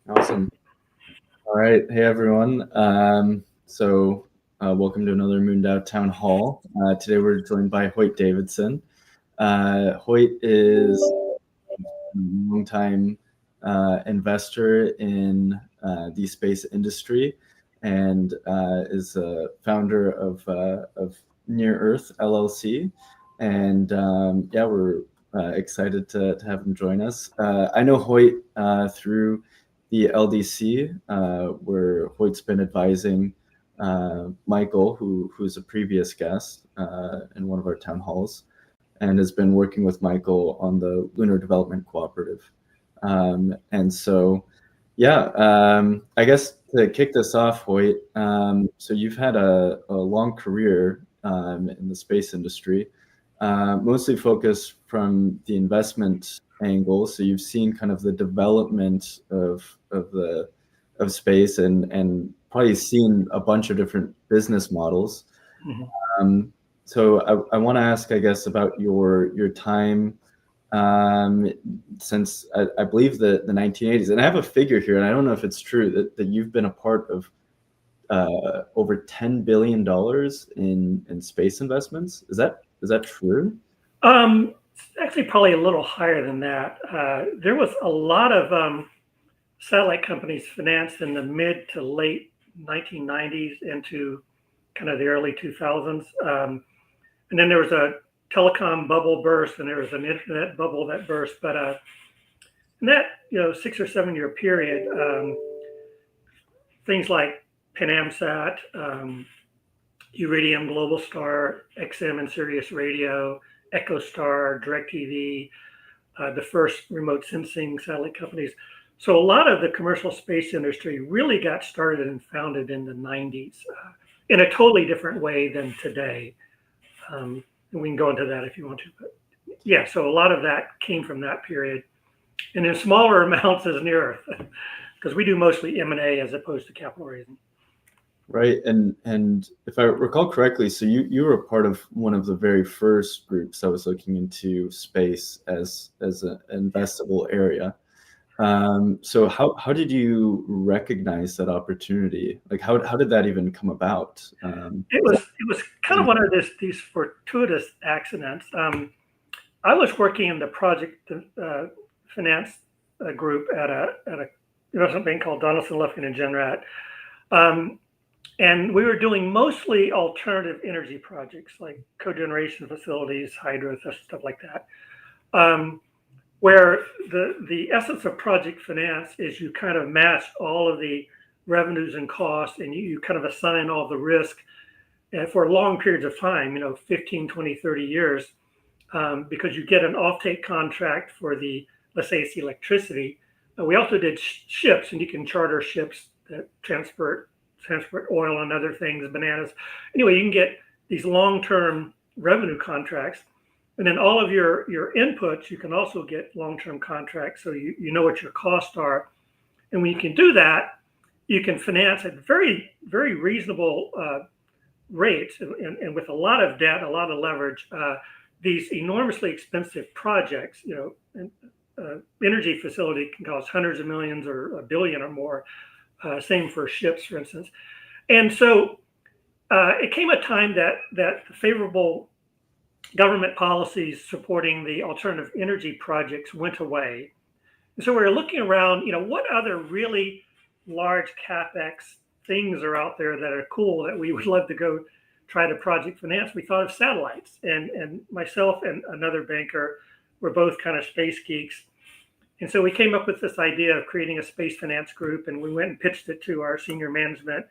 Awesome. All right. Hey, everyone. Welcome to another MoonDAO Town Hall. Today, we're joined by Hoyt Davidson. Hoyt is a longtime investor in the space industry and is a founder of Near Earth LLC. And we're excited to have him join us. I know Hoyt through the LDC, where Hoyt's been advising Michael, who's a previous guest in one of our town halls, and has been working with Michael on the Lunar Development Cooperative. I guess to kick this off, Hoyt, so you've had a long career in the space industry, mostly focused from the investment angle. So you've seen kind of the development of space and probably seen a bunch of different business models. Mm-hmm. So I want to ask, I guess, about your time since I believe the 1980s. And I have a figure here, and I don't know if it's true, that you've been a part of over $10 billion in space investments. Is that true? Actually, probably a little higher than that. There was a lot of satellite companies financed in the mid to late 1990s into kind of the early 2000s. And then there was a telecom bubble burst, and there was an internet bubble that burst. But in that 6 or 7 year period, things like PanAmSat, Iridium, Globalstar, XM and Sirius Radio, EchoStar, DirecTV, the first remote sensing satellite companies. So a lot of the commercial space industry really got started and founded in the 90s in a totally different way than today. And we can go into that if you want to. But yeah, so a lot of that came from that period. And in smaller amounts as Near Earth, because we do mostly M&A as opposed to capital raising. Right, and if I recall correctly, so you were a part of one of the very first groups that was looking into space as an investable area. So how did you recognize that opportunity? Like how did that even come about? It was kind of one of these fortuitous accidents. I was working in the project finance group at a investment bank called Donaldson, Lufkin and Jenrat. And we were doing mostly alternative energy projects like cogeneration facilities, hydro, stuff like that. Where the essence of project finance is you kind of match all of the revenues and costs, and you kind of assign all the risk for long periods of time, 15, 20, 30 years, because you get an offtake contract for let's say it's electricity. We also did ships, and you can charter ships that transport oil and other things, bananas. Anyway, you can get these long-term revenue contracts. And then all of your inputs, you can also get long-term contracts, so you know what your costs are. And when you can do that, you can finance at very, very reasonable rates and with a lot of debt, a lot of leverage, these enormously expensive projects. Energy facility can cost hundreds of millions or $1 billion or more. Same for ships, for instance. And so it came a time that the favorable government policies supporting the alternative energy projects went away. And so we were looking around, what other really large CapEx things are out there that are cool that we would love to go try to project finance. We thought of satellites, and myself and another banker were both kind of space geeks. And so we came up with this idea of creating a space finance group, and we went and pitched it to our senior management.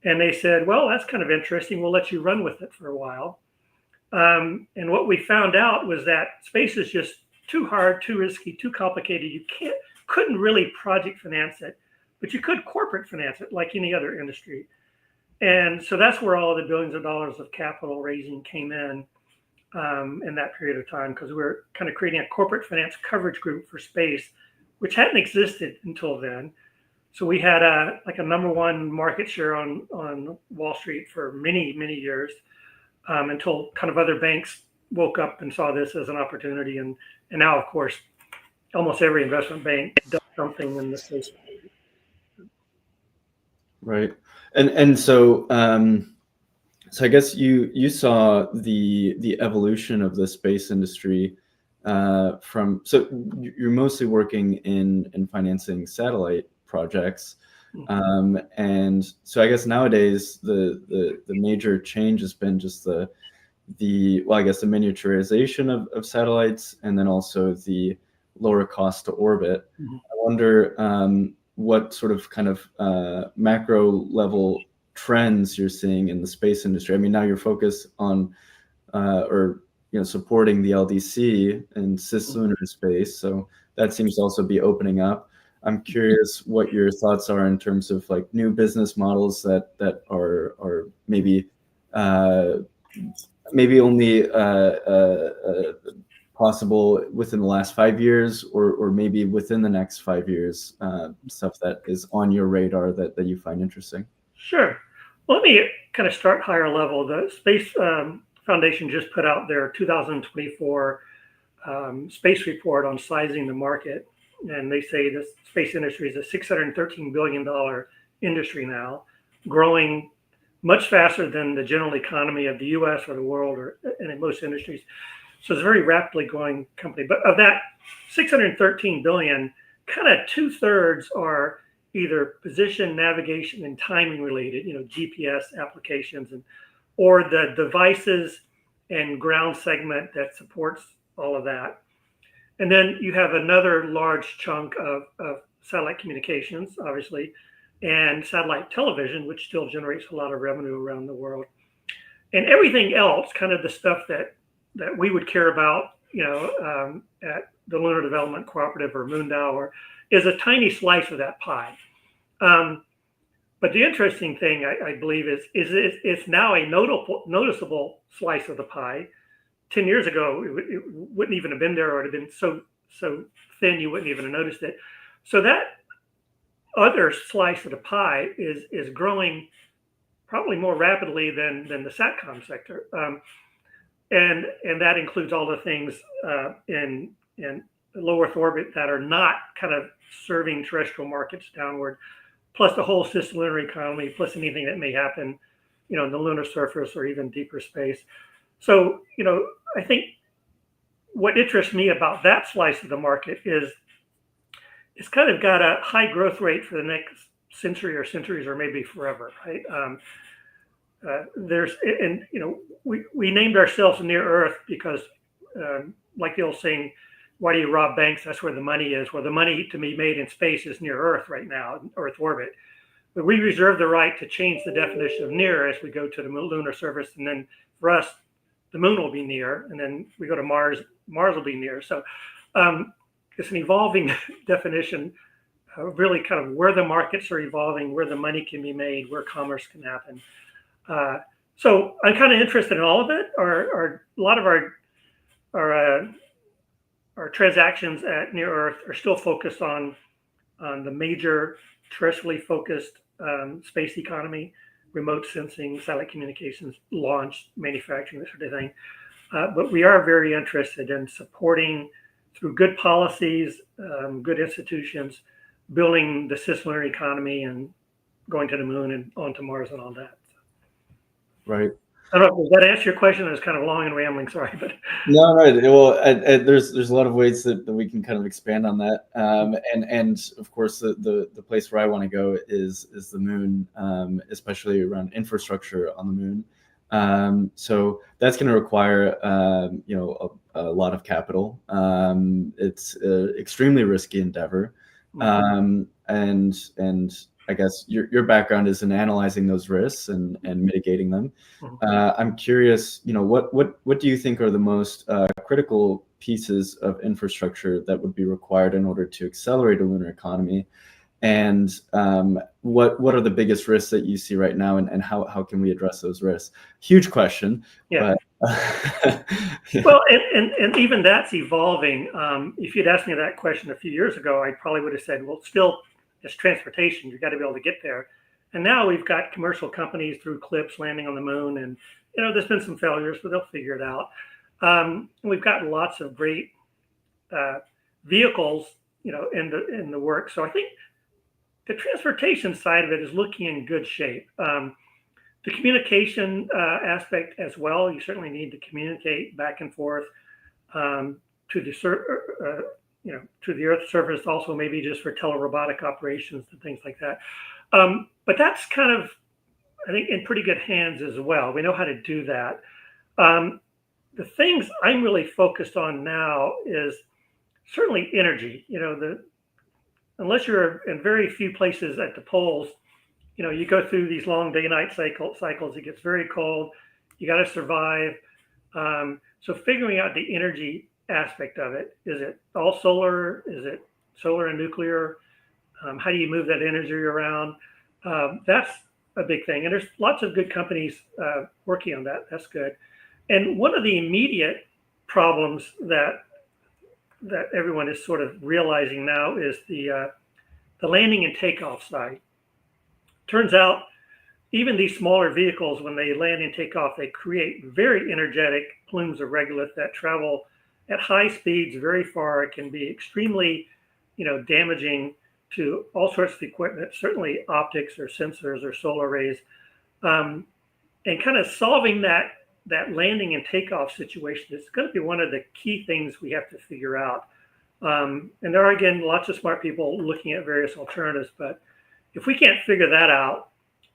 And they said, well, that's kind of interesting. We'll let you run with it for a while. And what we found out was that space is just too hard, too risky, too complicated. You couldn't really project finance it, but you could corporate finance it like any other industry. And so that's where all the billions of dollars of capital raising came in that period of time, because we were kind of creating a corporate finance coverage group for space, which hadn't existed until then. So we had a number one market share on Wall Street for many, many years, until kind of other banks woke up and saw this as an opportunity. And now, of course, almost every investment bank does something in this space. Right. And so so I guess you saw the evolution of the space industry from, so you're mostly working in financing satellite projects. And so I guess nowadays the major change has been just well, I guess the miniaturization of satellites, and then also the lower cost to orbit. I wonder what sort of kind of macro level trends you're seeing in the space industry. I mean, now you're focused on or supporting the LDC and cislunar space, so that seems to also be opening up. I'm curious what your thoughts are in terms of like new business models that are maybe only possible within the last 5 years, or maybe within the next 5 years, stuff that is on your radar that you find interesting. Sure. Well, let me kind of start higher level. The Space Foundation just put out their 2024 space report on sizing the market. And they say the space industry is a $613 billion industry now, growing much faster than the general economy of the US or the world, and in most industries. So it's a very rapidly growing company. But of that 613 billion, kind of 2/3 are either position, navigation, and timing related, GPS applications, or the devices and ground segment that supports all of that. And then you have another large chunk of satellite communications, obviously, and satellite television, which still generates a lot of revenue around the world. And everything else, kind of the stuff that we would care about, at the Lunar Development Cooperative or MoonDAO, is a tiny slice of that pie. But the interesting thing, I believe, is it's now a noticeable slice of the pie. 10 years ago, it wouldn't even have been there, or it would have been so thin you wouldn't even have noticed it. So that other slice of the pie is growing probably more rapidly than the SATCOM sector. And that includes all the things in low Earth orbit that are not kind of serving terrestrial markets downward, plus the whole cislunar economy, plus anything that may happen, in the lunar surface or even deeper space. So, I think what interests me about that slice of the market is it's kind of got a high growth rate for the next century or centuries, or maybe forever, right? We named ourselves Near Earth because, like the old saying, why do you rob banks? That's where the money is. Well, the money to be made in space is near Earth right now, Earth orbit. But we reserve the right to change the definition of near as we go to the lunar surface. And then for us, the moon will be near. And then we go to Mars, Mars will be near. So it's an evolving definition, really kind of where the markets are evolving, where the money can be made, where commerce can happen. So I'm kind of interested in all of it. A lot of our transactions at Near Earth are still focused on the major terrestrially focused space economy, remote sensing, satellite communications, launch, manufacturing, this sort of thing. But we are very interested in supporting, through good policies, good institutions, building the cislunar economy and going to the moon and onto Mars and all that. Right. I don't know, does that answer your question? It was kind of long and rambling, sorry, but no, right. Well, there's a lot of ways that we can kind of expand on that, and of course the place where I want to go is the moon, especially around infrastructure on the moon. So that's going to require a lot of capital. It's an extremely risky endeavor, and I guess your background is in analyzing those risks and mitigating them. I'm curious, what do you think are the most critical pieces of infrastructure that would be required in order to accelerate a lunar economy? And what are the biggest risks that you see right now, and how can we address those risks? Huge question. Yeah. But, well, and even that's evolving. If you'd asked me that question a few years ago, I probably would have said, well, still, it's transportation. You've got to be able to get there. And now we've got commercial companies through CLIPS landing on the moon, and there's been some failures, but they'll figure it out. We've got lots of great vehicles, in the work. So I think the transportation side of it is looking in good shape. The communication aspect as well, you certainly need to communicate back and forth to the to the Earth's surface, also maybe just for telerobotic operations and things like that. But that's kind of, I think, in pretty good hands as well. We know how to do that. The things I'm really focused on now is certainly energy. Unless you're in very few places at the poles, you go through these long day-night cycles. It gets very cold. You got to survive. So figuring out the energy aspect of it. Is it all solar? Is it solar and nuclear? How do you move that energy around? That's a big thing. And there's lots of good companies working on that. That's good. And one of the immediate problems that everyone is sort of realizing now is the landing and takeoff side. Turns out, even these smaller vehicles, when they land and take off, they create very energetic plumes of regolith that travel at high speeds very far. It can be extremely, damaging to all sorts of equipment, certainly optics or sensors or solar arrays, and kind of solving that landing and takeoff situation is going to be one of the key things we have to figure out. And there are, again, lots of smart people looking at various alternatives, but if we can't figure that out,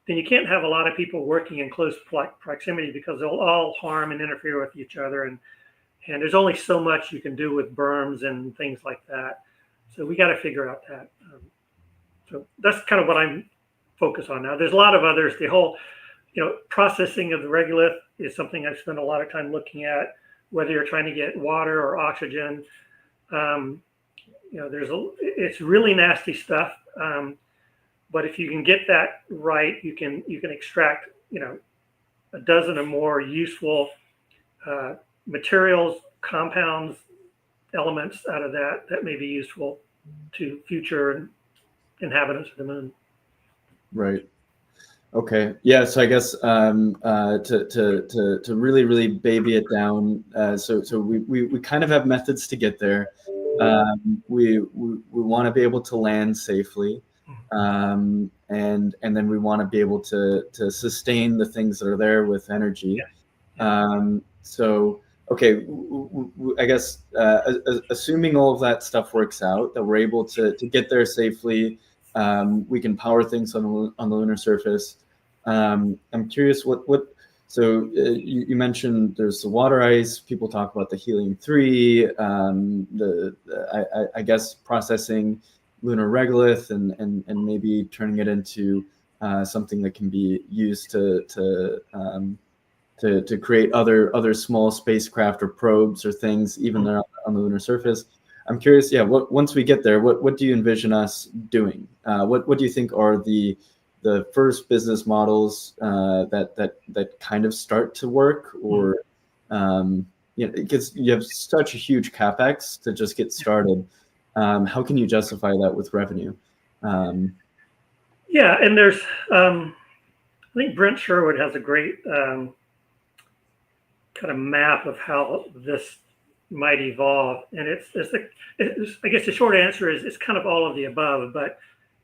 then you can't have a lot of people working in close proximity because they'll all harm and interfere with each other. And there's only so much you can do with berms and things like that. So we got to figure out that. So that's kind of what I'm focused on now. There's a lot of others. The whole, processing of the regolith is something I've spent a lot of time looking at, whether you're trying to get water or oxygen. It's really nasty stuff. But if you can get that right, you can extract, a dozen or more useful materials, compounds, elements out of that may be useful to future inhabitants of the moon. Right. Okay. Yeah. So I guess to really, really baby it down. So we kind of have methods to get there. We want to be able to land safely. And then we want to be able to sustain the things that are there with energy. So, okay, I guess assuming all of that stuff works out, that we're able to get there safely, we can power things on the lunar surface. I'm curious so you mentioned there's the water ice. People talk about the helium-3, I guess processing lunar regolith and maybe turning it into something that can be used to create other small spacecraft or probes or things even there on the lunar surface. I'm curious, once we get there, what do you envision us doing? What do you think are the first business models that kind of start to work, or because you have such a huge capex to just get started. How can you justify that with revenue? And there's, I think Brent Sherwood has a great kind of map of how this might evolve. And it's I guess the short answer is it's kind of all of the above, but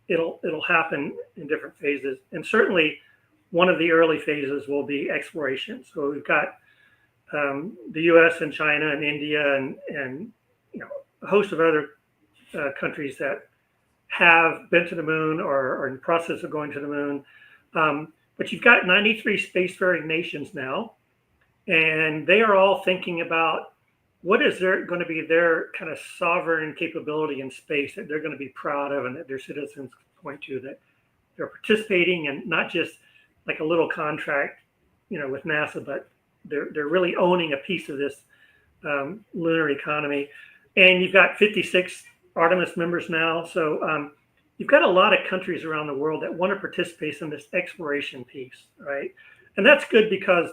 it'll happen in different phases. And certainly one of the early phases will be exploration. So we've got the US and China and India and a host of other countries that have been to the moon or are in the process of going to the moon. But you've got 93 spacefaring nations now, and they are all thinking about what is going to be their kind of sovereign capability in space that they're going to be proud of and that their citizens point to, that they're participating and not just like a little contract, with NASA, but they're really owning a piece of this lunar economy. And you've got 56 Artemis members now. So you've got a lot of countries around the world that want to participate in this exploration piece, right? And that's good because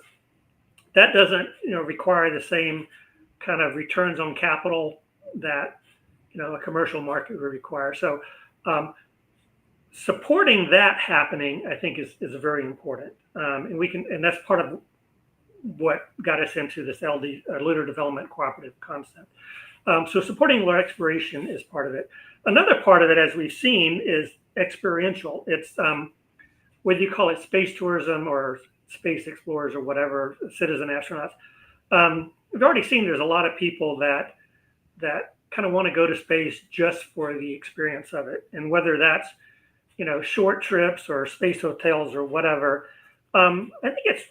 that doesn't, require the same kind of returns on capital that, a commercial market would require. So supporting that happening, I think, is very important. And that's part of what got us into this Lunar Development Cooperative concept. So supporting lunar exploration is part of it. Another part of it, as we've seen, is experiential. It's whether you call it space tourism or space explorers or whatever, citizen astronauts. We've already seen there's a lot of people that kind of want to go to space just for the experience of it, and whether that's short trips or space hotels or whatever. I think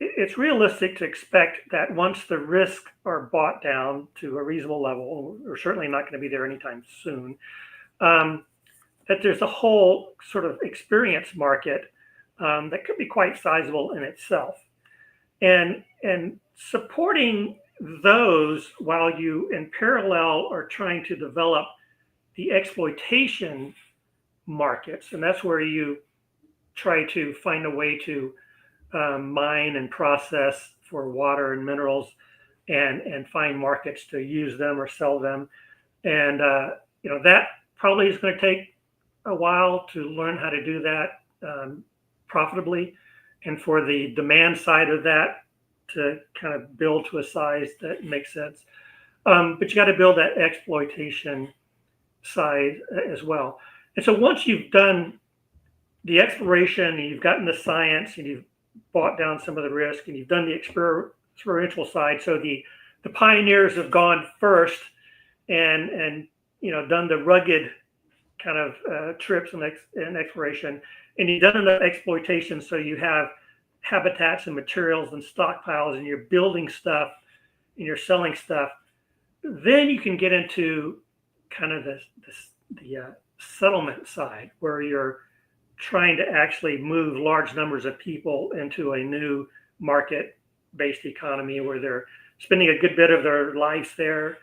it's realistic to expect that once the risks are brought down to a reasonable level, we're certainly not going to be there anytime soon, that there's a whole sort of experience market that could be quite sizable in itself. And supporting those while you in parallel are trying to develop the exploitation markets, and that's where you try to find a way to mine and process for water and minerals, and find markets to use them or sell them. And that probably is going to take a while to learn how to do that profitably, and for the demand side of that to kind of build to a size that makes sense. But you got to build that exploitation side as well. And so once you've done the exploration and you've gotten the science and you've bought down some of the risk and you've done the experiential side, so the pioneers have gone first and done the rugged kind of trips and exploration, and you've done enough exploitation so you have habitats and materials and stockpiles and you're building stuff and you're selling stuff, then you can get into kind of the settlement side where you're trying to actually move large numbers of people into a new market-based economy where they're spending a good bit of their lives there,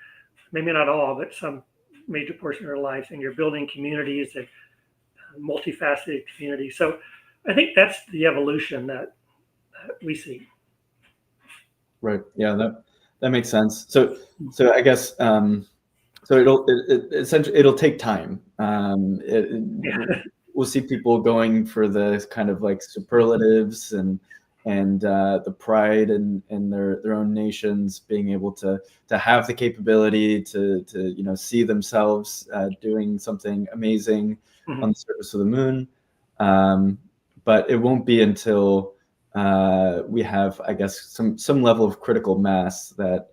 maybe not all, but some major portion of their lives, and you're building communities, and multifaceted communities. So I think that's the evolution that we see. Right. Yeah, that makes sense. So I guess so essentially it'll take time. We'll see people going for the kind of like superlatives and the pride in their own nations, being able to have the capability to see themselves doing something amazing on the surface of the moon. But it won't be until we have, I guess, some level of critical mass that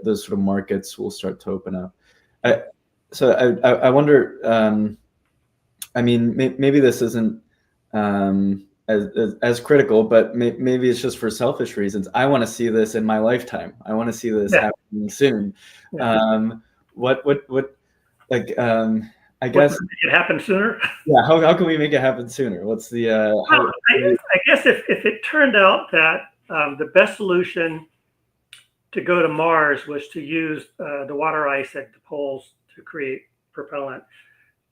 those sort of markets will start to open up. I wonder. I mean, maybe this isn't as critical, but maybe it's just for selfish reasons. I want to see this in my lifetime. I want to see this happening soon. Yeah. I guess make it happen sooner. Yeah. How can we make it happen sooner? What's the? I guess if it turned out that the best solution to go to Mars was to use the water ice at the poles to create propellant,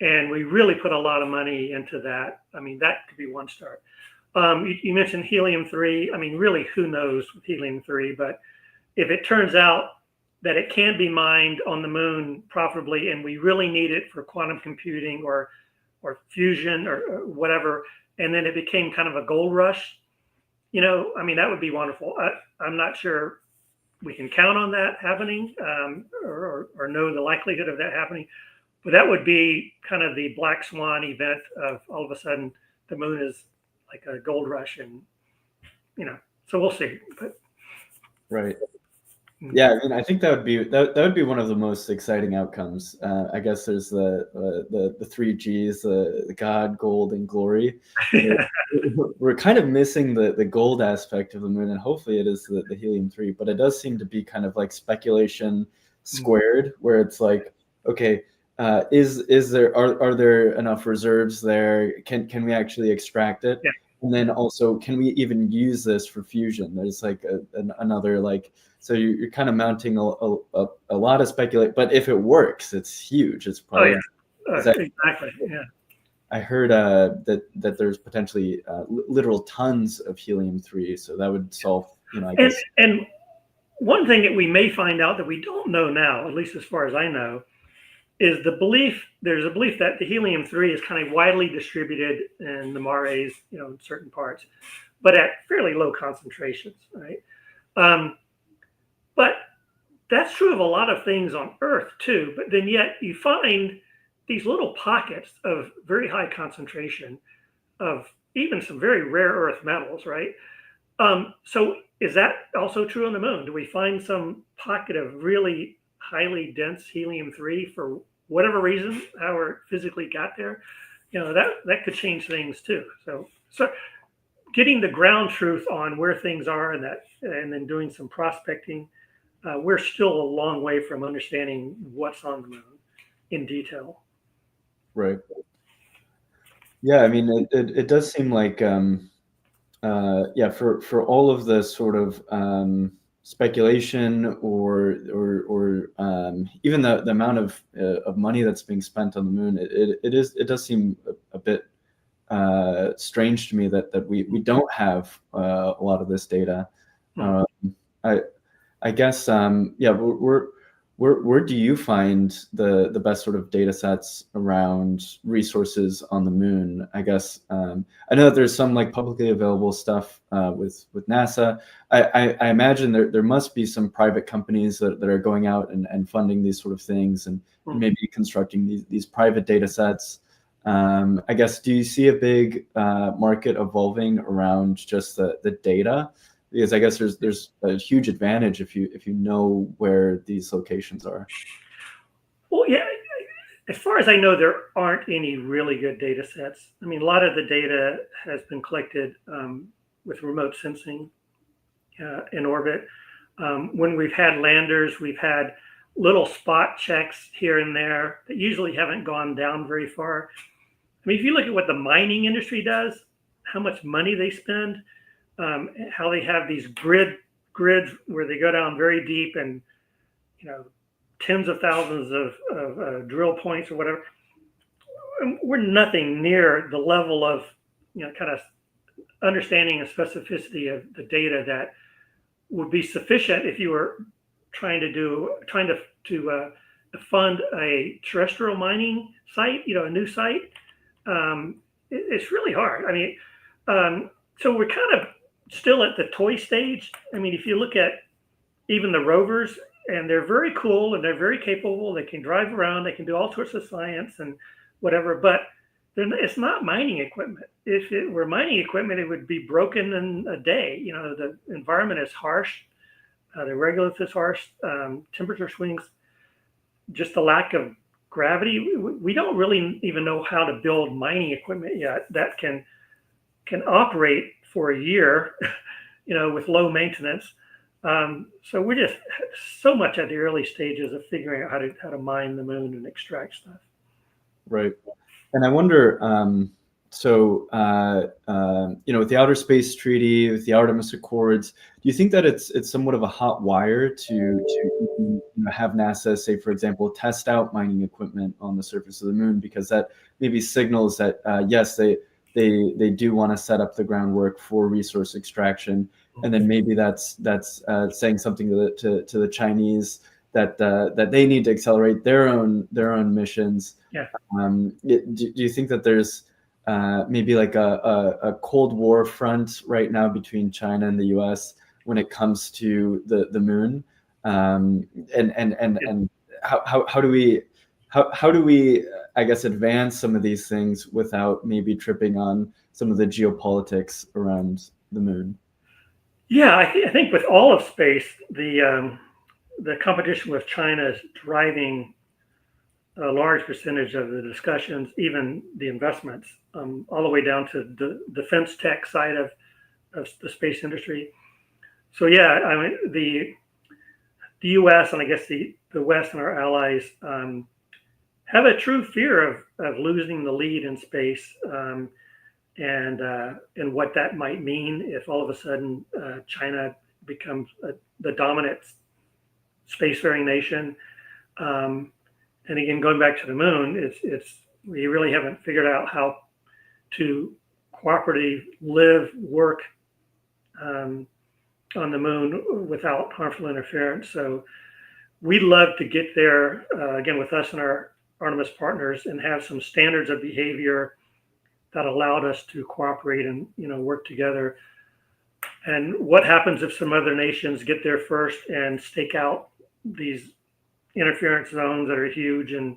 and we really put a lot of money into that, I mean, that could be one start. You mentioned helium-3. I mean, really, who knows with helium-3? But if it turns out that it can be mined on the moon profitably, and we really need it for quantum computing or fusion or whatever, and then it became kind of a gold rush, I mean, that would be wonderful. I'm not sure we can count on that happening or know the likelihood of that happening. But that would be kind of the black swan event of all of a sudden the moon is like a gold rush, and so we'll see. But right, yeah, I mean, I think that would be one of the most exciting outcomes. I guess there's the three G's: the God, gold, and glory. We're kind of missing the gold aspect of the moon, and hopefully it is the helium-3. But it does seem to be kind of like speculation squared, where it's like, okay. Are there enough reserves there? Can we actually extract it? Yeah. And then also, can we even use this for fusion? There's like another so you're kind of mounting a lot of speculation. But if it works, it's huge. It's probably exactly. Yeah. I heard that there's potentially literal tons of helium-3, so that would solve I guess. And one thing that we may find out that we don't know now, at least as far as I know, is there's a belief that the helium-3 is kind of widely distributed in the mares, in certain parts, but at fairly low concentrations, right? But that's true of a lot of things on Earth too. But then yet you find these little pockets of very high concentration of even some very rare earth metals, right? So is that also true on the moon? Do we find some pocket of really highly dense helium-3 for whatever reason, however physically got there? That could change things too. So getting the ground truth on where things are and then doing some prospecting, we're still a long way from understanding what's on the moon in detail. Right. Yeah, I mean, it does seem like, for all of the sort of speculation or even the amount of money that's being spent on the moon, it does seem a bit strange to me that we don't have a lot of this data. I guess where do you find the best sort of data sets around resources on the moon? I guess I know that there's some like publicly available stuff with NASA. I imagine there must be some private companies that are going out and funding these sort of things and maybe constructing these private data sets. I guess, do you see a big market evolving around just the data? Because I guess there's a huge advantage if you know where these locations are. Well, yeah, as far as I know, there aren't any really good data sets. I mean, a lot of the data has been collected with remote sensing in orbit. When we've had landers, we've had little spot checks here and there that usually haven't gone down very far. I mean, if you look at what the mining industry does, how much money they spend, how they have these grids where they go down very deep and tens of thousands of drill points or whatever. We're nothing near the level of kind of understanding and specificity of the data that would be sufficient if you were trying to fund a terrestrial mining site, a new site. It's really hard. I mean, so we're kind of still at the toy stage. I mean, if you look at even the rovers, and they're very cool and they're very capable. They can drive around. They can do all sorts of science and whatever, but it's not mining equipment. If it were mining equipment, it would be broken in a day. The environment is harsh. The regolith is harsh. Temperature swings, just the lack of gravity. We don't really even know how to build mining equipment yet that can operate for a year, with low maintenance. So we're just so much at the early stages of figuring out how to mine the moon and extract stuff. Right. And I wonder, with the Outer Space Treaty, with the Artemis Accords, do you think that it's somewhat of a hot wire to have NASA, say, for example, test out mining equipment on the surface of the moon, because that maybe signals that, yes, they do want to set up the groundwork for resource extraction, and then maybe that's saying something to the Chinese that they need to accelerate their own missions. Yeah. Do you think that there's maybe like a Cold War front right now between China and the U.S. when it comes to the moon? And how do we I guess advance some of these things without maybe tripping on some of the geopolitics around the moon? Yeah, I think with all of space, the competition with China is driving a large percentage of the discussions, even the investments, all the way down to the defense tech side of the space industry. So yeah, I mean the U.S. and I guess the West and our allies have a true fear of losing the lead in space, and what that might mean if all of a sudden China becomes the dominant spacefaring nation. And again, going back to the moon, we really haven't figured out how to cooperatively live, work on the moon without harmful interference. So we'd love to get there again with us and our Artemis partners and have some standards of behavior that allowed us to cooperate and work together. And what happens if some other nations get there first and stake out these interference zones that are huge and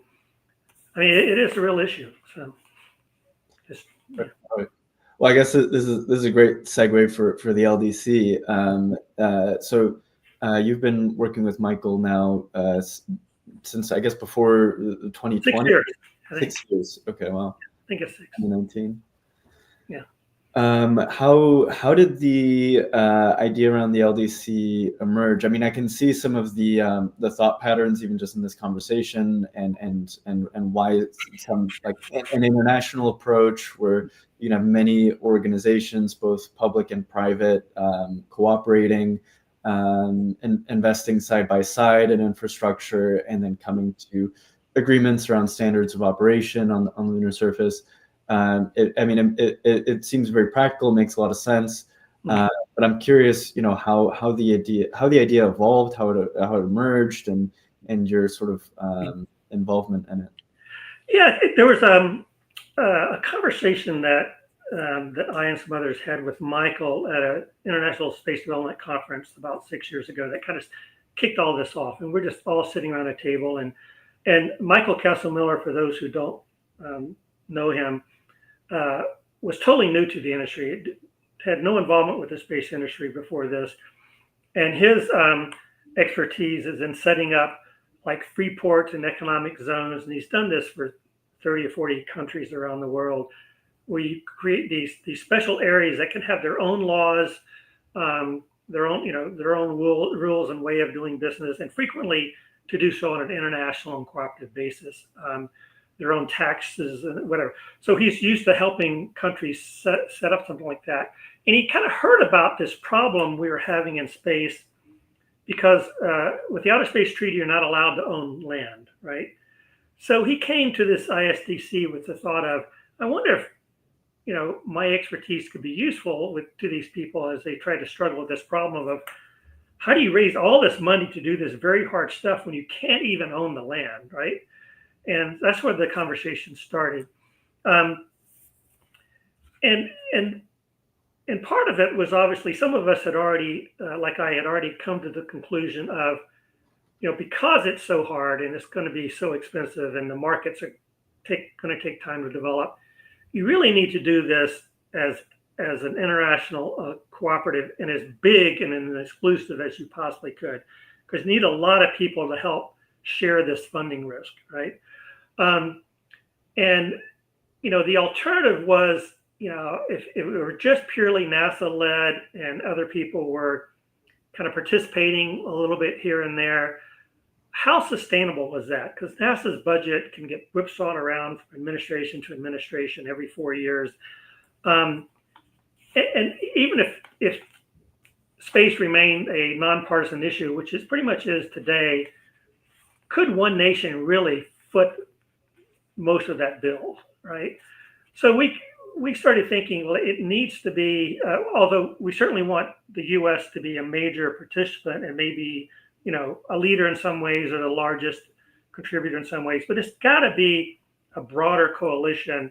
I mean, it is a real issue. So, just yeah. Right. Well, I guess this is a great segue for the LDC. So you've been working with Michael now since, I guess, before 2020. 6 years. I think. 6 years. Okay, wow. I think it's 6. 2019. Yeah. How did the idea around the LDC emerge? I mean, I can see some of the thought patterns even just in this conversation, and why it's some like an international approach where you have many organizations, both public and private, cooperating, and investing side by side in infrastructure, and then coming to agreements around standards of operation on the lunar surface. It seems very practical, makes a lot of sense. But I'm curious, how the idea evolved, how it emerged, and your sort of involvement in it. Yeah, there was a conversation that I and some others had with Michael at an International Space Development Conference about 6 years ago that kind of kicked all this off. And we're just all sitting around a table. And Michael Castle-Miller, for those who don't know him, was totally new to the industry, had no involvement with the space industry before this. And his expertise is in setting up like free ports and economic zones. And he's done this for 30 or 40 countries around the world, where you create these special areas that can have their own laws, their own rules and way of doing business, and frequently to do so on an international and cooperative basis. Their own taxes and whatever. So he's used to helping countries set up something like that. And he kind of heard about this problem we were having in space because with the Outer Space Treaty, you're not allowed to own land, right? So he came to this ISDC with the thought of, I wonder if, my expertise could be useful to these people as they try to struggle with this problem of how do you raise all this money to do this very hard stuff when you can't even own the land, right? And that's where the conversation started. And part of it was obviously some of us had already, like I had already come to the conclusion of, because it's so hard and it's going to be so expensive and the markets are going to take time to develop, you really need to do this as an international cooperative and as big and as exclusive as you possibly could, because you need a lot of people to help share this funding risk, right? The alternative was, if it were just purely NASA led and other people were kind of participating a little bit here and there, how sustainable was that? Because NASA's budget can get whipsawed around from administration to administration every 4 years. And even if space remained a nonpartisan issue, which it pretty much is today, could one nation really foot most of that bill, right? So we started thinking, well, it needs to be, although we certainly want the U.S. to be a major participant and maybe, a leader in some ways or the largest contributor in some ways, but it's got to be a broader coalition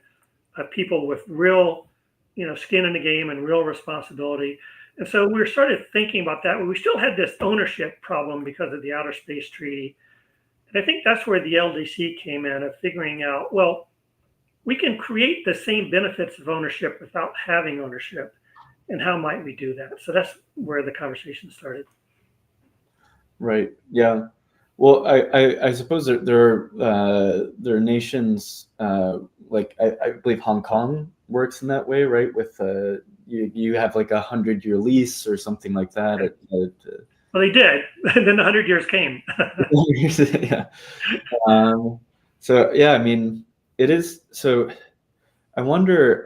of people with real, skin in the game and real responsibility. And so we started thinking about that. We still had this ownership problem because of the Outer Space Treaty. And I think that's where the LDC came in, of figuring out, well, we can create the same benefits of ownership without having ownership. And how might we do that? So that's where the conversation started. Right. Yeah. Well, I suppose there are nations like I believe Hong Kong works in that way, right? With you have like 100-year lease or something like that. Well, they did, and then 100 years came. Yeah. So yeah, I mean, it is. So I wonder.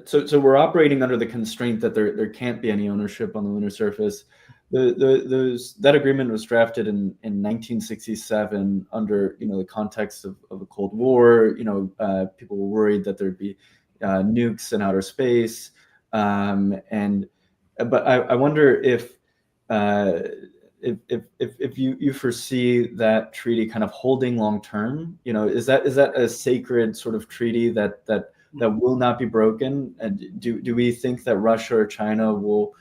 So we're operating under the constraint that there can't be any ownership on the lunar surface. That agreement was drafted in 1967 under the context of the Cold War. People were worried that there'd be nukes in outer space, but I wonder if you foresee that treaty kind of holding long term. Is that a sacred sort of treaty that will not be broken? And do we think that Russia or China will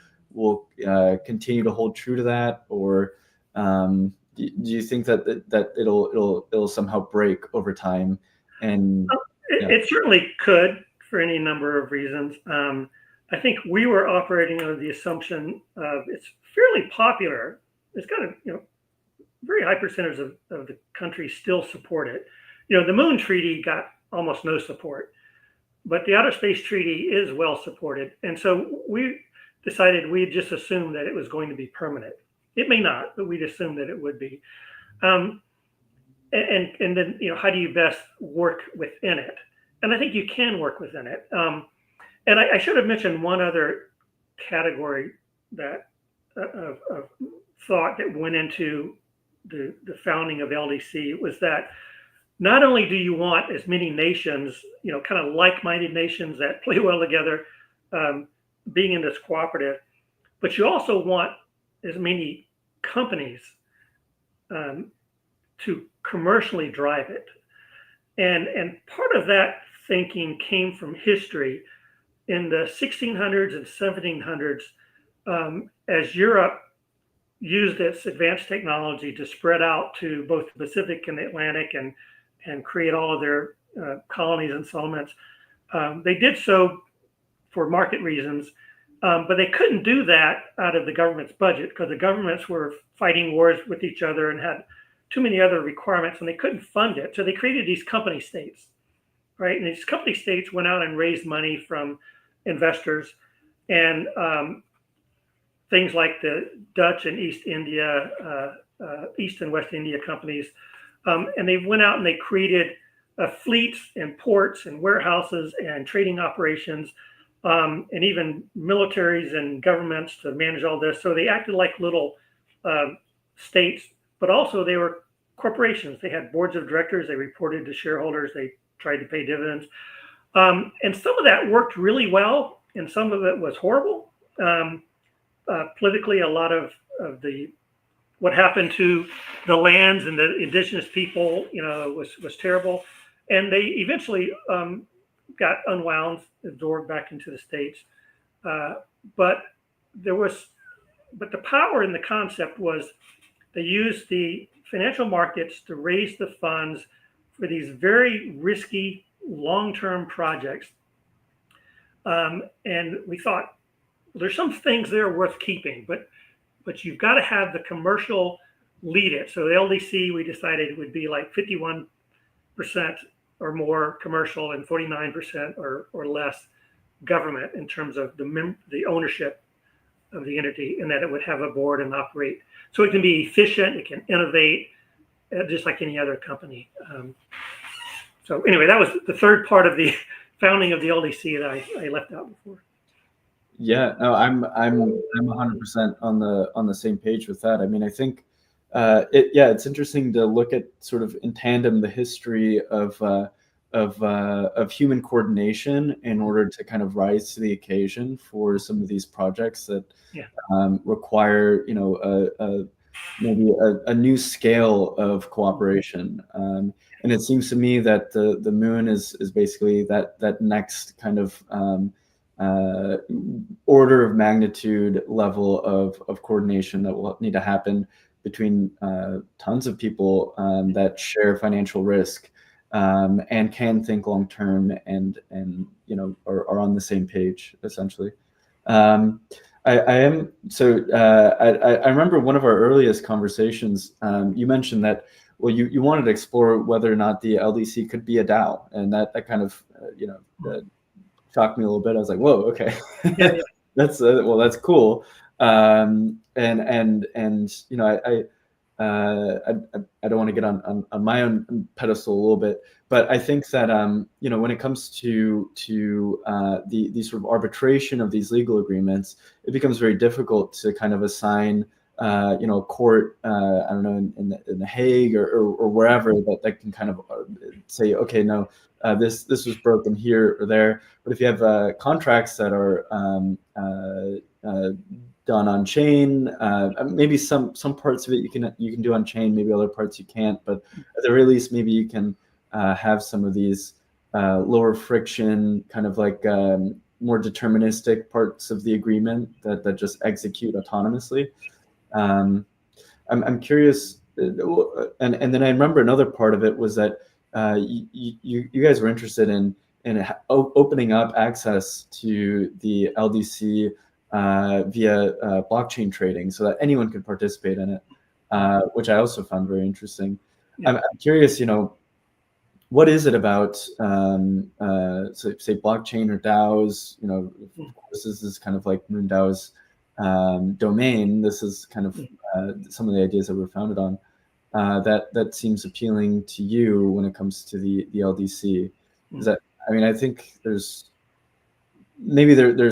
continue to hold true to that, or do do you think that it'll somehow break over time? And it certainly could for any number of reasons. I think we were operating under the assumption of it's fairly popular. It's got a very high percentage of the country still support it. The Moon Treaty got almost no support, but the Outer Space Treaty is well supported. And so we decided we'd just assume that it was going to be permanent. It may not, but we'd assume that it would be. And then, how do you best work within it? And I think you can work within it. And I should have mentioned one other category that of thought that went into the founding of LDC was that not only do you want as many nations, kind of like-minded nations that play well together, being in this cooperative, but you also want as many companies to commercially drive it. And part of that thinking came from history. In the 1600s and 1700s, as Europe used its advanced technology to spread out to both the Pacific and the Atlantic and create all of their colonies and settlements, they did so for market reasons, but they couldn't do that out of the government's budget because the governments were fighting wars with each other and had too many other requirements, and they couldn't fund it. So they created these company states, right? And these company states went out and raised money from investors, and things like the Dutch and East and West India companies, and they went out and they created fleets and ports and warehouses and trading operations, and even militaries and governments to manage all this. So they acted like little states, but also they were corporations. They had boards of directors. They reported to shareholders. They tried to pay dividends. And some of that worked really well, and some of it was horrible. Politically, a lot of what happened to the lands and the indigenous people, was terrible. And they eventually got unwound, absorbed back into the states. But the power in the concept was they used the financial markets to raise the funds for these very risky long-term projects. And we thought, well, there's some things there worth keeping, but you've got to have the commercial lead it. So the LDC, we decided, would be like 51% or more commercial and 49% or less government in terms of the ownership of the entity, and that it would have a board and operate. So it can be efficient, it can innovate, just like any other company. So anyway, that was the third part of the founding of the LDC that I left out before. Yeah, no, I'm 100% on the same page with that. I mean, I think it's interesting to look at sort of in tandem the history of human coordination in order to kind of rise to the occasion for some of these projects that require maybe a new scale of cooperation. And it seems to me that the moon is basically that next kind of order of magnitude level of coordination that will need to happen between tons of people that share financial risk and can think long term and are on the same page essentially. I remember one of our earliest conversations. You mentioned that you wanted to explore whether or not the LDC could be a DAO, and that kind of shocked me a little bit. I was like, whoa, okay. Yeah. That's cool. I don't want to get on my own pedestal a little bit, but I think that when it comes to the sort of arbitration of these legal agreements, it becomes very difficult to kind of assign a court, I don't know, in the Hague or wherever that can kind of say, okay, no, this was broken here or there. But if you have contracts that are done on chain, maybe some parts of it you can do on chain, maybe other parts you can't. But at the very least, maybe you can have some of these lower friction, kind of like more deterministic parts of the agreement that just execute autonomously. I'm curious and then I remember another part of it was that you guys were interested in opening up access to the LDC via blockchain trading so that anyone could participate in it, which I also found very interesting. Yeah. I'm curious, what is it about, say blockchain or DAOs? Of course, this is kind of like MoonDAO's domain. This is kind of some of the ideas that were founded on. That seems appealing to you when it comes to the LDC. Is that? I mean, I think there's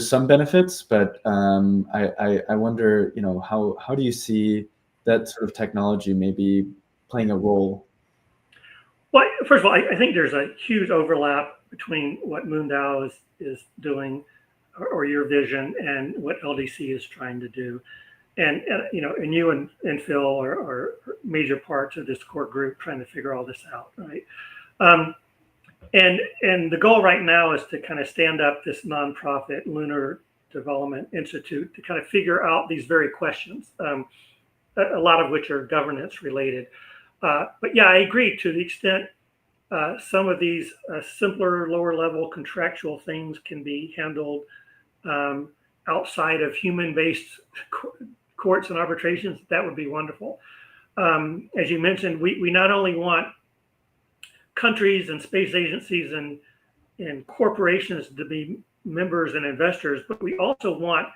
some benefits, but I wonder, how do you see that sort of technology maybe playing a role? Well, first of all, I think there's a huge overlap between what MoonDAO is doing, or your vision, and what LDC is trying to do. And you and Phil are major parts of this core group trying to figure all this out, right? And the goal right now is to kind of stand up this nonprofit Lunar Development Institute to kind of figure out these very questions, a lot of which are governance related. But yeah, I agree to the extent some of these simpler, lower level contractual things can be handled outside of human-based courts and arbitrations. That would be wonderful. As you mentioned, we not only want countries and space agencies and corporations to be members and investors, but we also want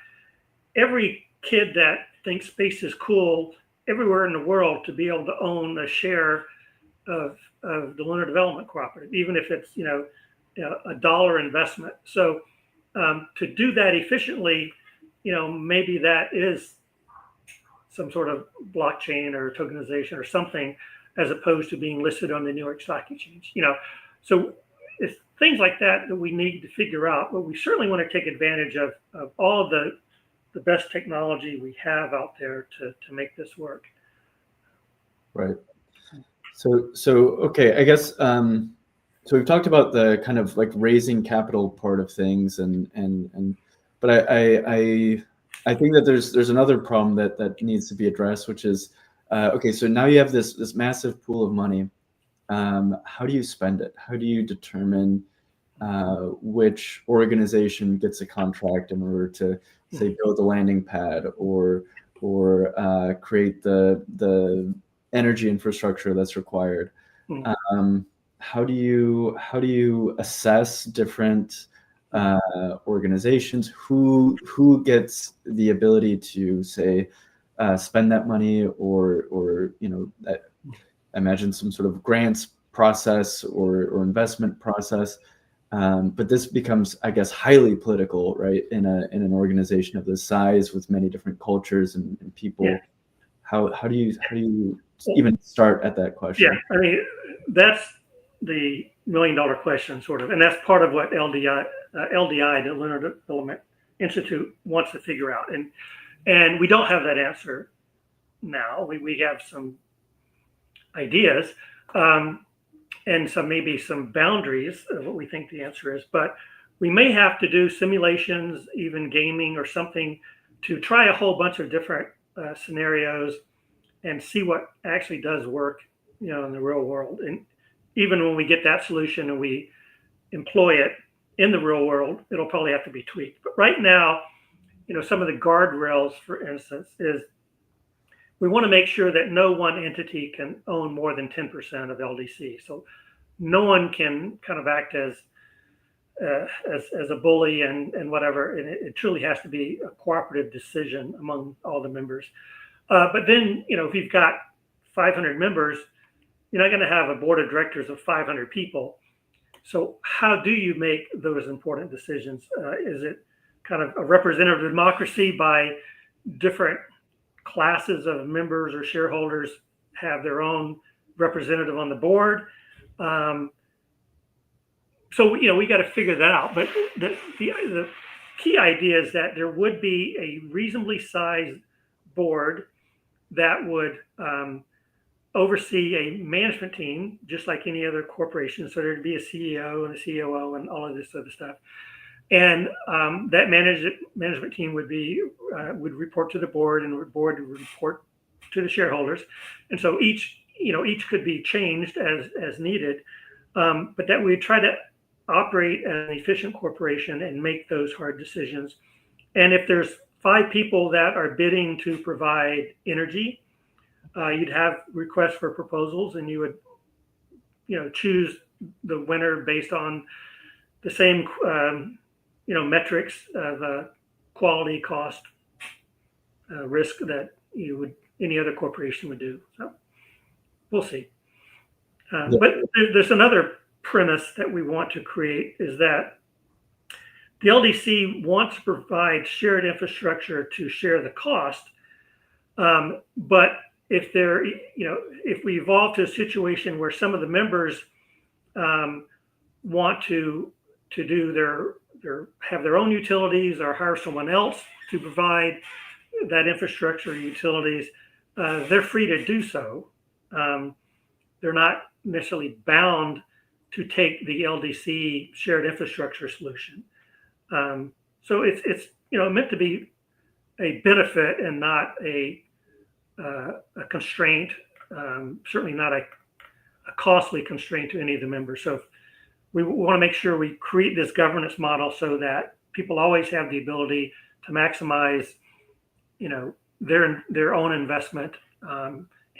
every kid that thinks space is cool everywhere in the world to be able to own a share of the Lunar Development Cooperative, even if it's a dollar investment. So to do that efficiently, maybe that is some sort of blockchain or tokenization or something, as opposed to being listed on the New York Stock Exchange. So it's things like that we need to figure out, but we certainly want to take advantage of all of the best technology we have out there to make this work. Right. So okay, I guess so we've talked about the kind of like raising capital part of things, but I think that there's another problem that needs to be addressed, which is okay, so now you have this massive pool of money. How do you spend it? How do you determine which organization gets a contract in order to, say, build a landing pad or create the energy infrastructure that's required? How do you assess different organizations? Who gets the ability to, say, spend that money, or I imagine some sort of grants process or investment process, but this becomes, I guess, highly political, right? In an organization of this size with many different cultures and people. Yeah. How do you even start at that question? Yeah, I mean, that's the $1 million question, sort of, and that's part of what LDI, the Lunar Development Institute, wants to figure out, and we don't have that answer now. We have some ideas, and maybe some boundaries of what we think the answer is, but we may have to do simulations, even gaming or something, to try a whole bunch of different scenarios and see what actually does work, in the real world. And even when we get that solution and we employ it in the real world, it'll probably have to be tweaked. But right now, some of the guardrails, for instance, is we want to make sure that no one entity can own more than 10% of LDC. So no one can kind of act as a bully and whatever. And it truly has to be a cooperative decision among all the members. But then, if you've got 500 members, you're not going to have a board of directors of 500 people. So how do you make those important decisions? Is it kind of a representative democracy by different classes of members or shareholders have their own representative on the board? So, we got to figure that out. But the key idea is that there would be a reasonably sized board that would oversee a management team, just like any other corporation. So there'd be a CEO and a COO and all of this other stuff. And that management team would report to the board, and the board would report to the shareholders, and so each could be changed as needed, but that we try to operate as an efficient corporation and make those hard decisions. And if there's 5 people that are bidding to provide energy, you'd have requests for proposals, and you would choose the winner based on the same metrics of quality, cost, risk that any other corporation would do. So we'll see. But there's another premise that we want to create, is that the LDC wants to provide shared infrastructure to share the cost. But if we evolve to a situation where some of the members want to have their own utilities or hire someone else to provide that infrastructure utilities, they're free to do so. They're not necessarily bound to take the LDC shared infrastructure solution. So it's meant to be a benefit and not a constraint. Certainly not a costly constraint to any of the members. So we want to make sure we create this governance model so that people always have the ability to maximize, their own investment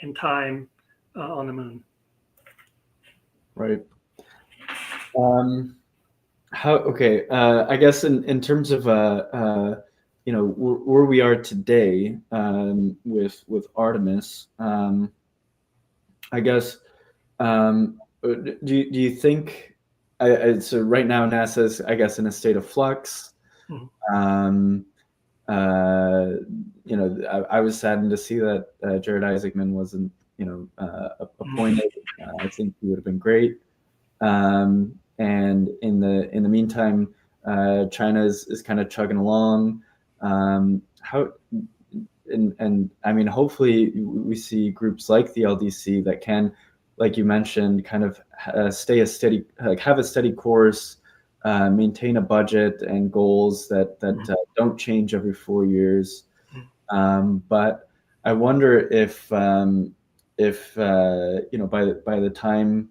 in time on the moon. Right. I guess in terms of where we are today with Artemis, I guess do you think? So right now NASA's, I guess, in a state of flux. Mm-hmm. I was saddened to see that Jared Isaacman wasn't, appointed. I think he would have been great. And in the meantime, China is kind of chugging along. Hopefully we see groups like the LDC that can, like you mentioned, kind of have a steady course, maintain a budget and goals that don't change every 4 years. But I wonder if by the time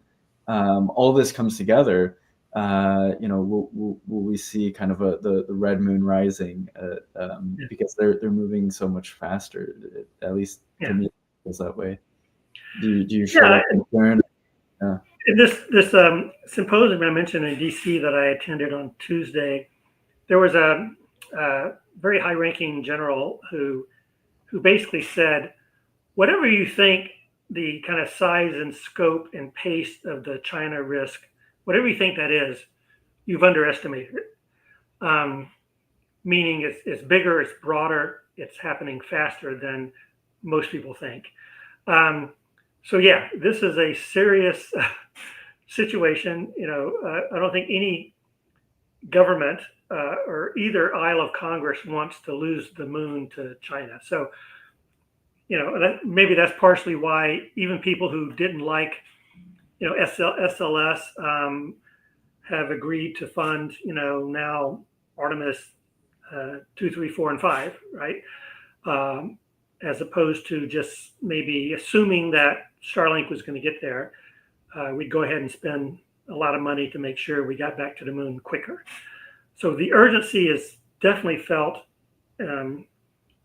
all this comes together, will we see kind of the red moon rising, because they're moving so much faster. At least to me, it feels that way. Do you share that concern? This symposium I mentioned in DC that I attended on Tuesday, there was a very high-ranking general who basically said, whatever you think the kind of size and scope and pace of the China risk, whatever you think that is, you've underestimated it. Meaning it's bigger, it's broader, it's happening faster than most people think. So yeah, this is a serious situation. I don't think any government or either aisle of Congress wants to lose the moon to China. So, maybe that's partially why even people who didn't like, SLS have agreed to fund, now Artemis 2, 3, 4, and 5, right? As opposed to just maybe assuming that Starlink was going to get there, we'd go ahead and spend a lot of money to make sure we got back to the moon quicker. So the urgency is definitely felt in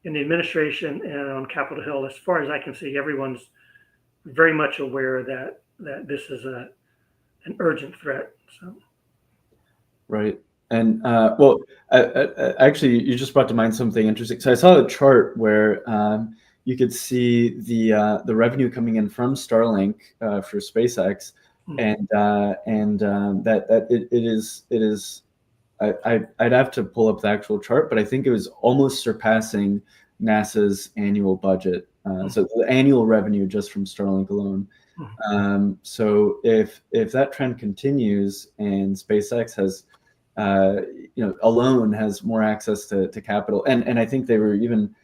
the administration and on Capitol Hill. As far as I can see, everyone's very much aware that this is an urgent threat. So, right. And actually, you just brought to mind something interesting. So I saw a chart where you could see the revenue coming in from Starlink for SpaceX, and that it is. I'd have to pull up the actual chart, but I think it was almost surpassing NASA's annual budget. So the annual revenue just from Starlink alone. So if that trend continues and SpaceX has alone has more access to capital, and I think they were even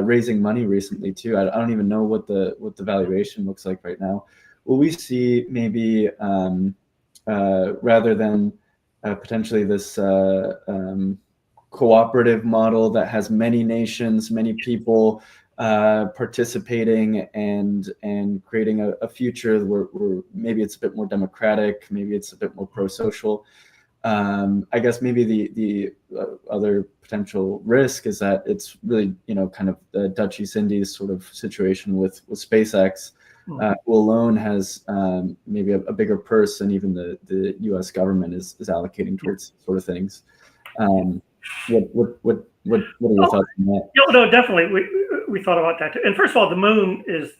raising money recently too. I don't even know what the valuation looks like right now. Will we see maybe rather than potentially this cooperative model that has many nations, many people participating and creating a future where maybe it's a bit more democratic, maybe it's a bit more pro-social. I guess maybe the other potential risk is that it's really, kind of the Dutch East Indies sort of situation with SpaceX, who alone has maybe a bigger purse than even the U.S. government is allocating towards sort of things. What are your thoughts on that? No, definitely. We thought about that too. And first of all, the moon is,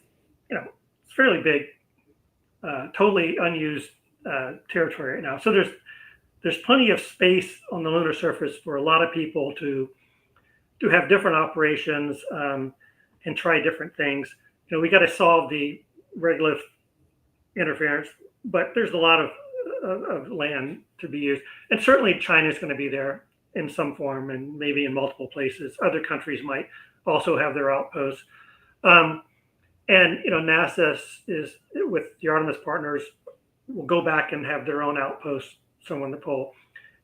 it's fairly big, totally unused territory right now. So there's plenty of space on the lunar surface for a lot of people to have different operations and try different things. We got to solve the regolith interference, but there's a lot of land to be used. And certainly China is going to be there in some form and maybe in multiple places. Other countries might also have their outposts. And, NASA is with the Artemis partners will go back and have their own outposts somewhere on the pole.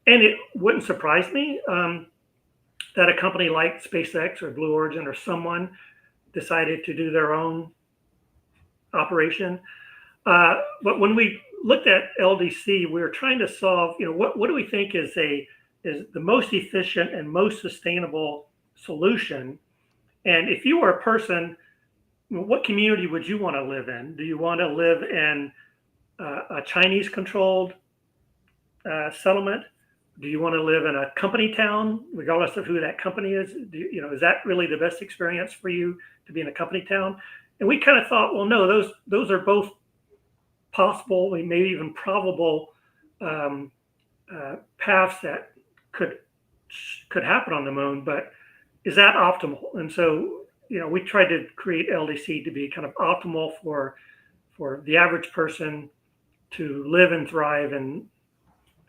And it wouldn't surprise me that a company like SpaceX or Blue Origin or someone decided to do their own operation. But when we looked at LDC, we were trying to solve, what do we think is the most efficient and most sustainable solution? And if you were a person, what community would you want to live in? Do you want to live in a Chinese-controlled settlement? Do you want to live in a company town, regardless of who that company is? Is that really the best experience for you to be in a company town? And we kind of thought, well, no, those are both possible, maybe even probable paths that could happen on the moon. But is that optimal? And so, we tried to create LDC to be kind of optimal for the average person to live and thrive and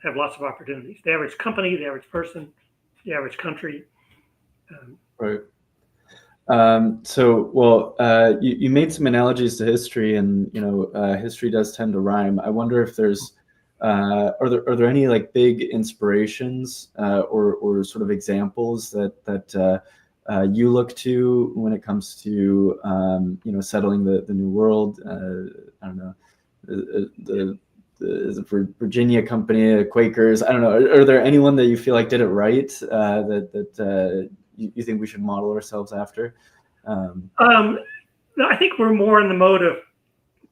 have lots of opportunities. The average company, the average person, the average country. Right. You made some analogies to history, and history does tend to rhyme. I wonder if there's are there any like big inspirations or sort of examples that you look to when it comes to settling the new world? I don't know, the Virginia Company, Quakers. I don't know. Are there anyone that you feel like did it right that you think we should model ourselves after? I think we're more in the mode of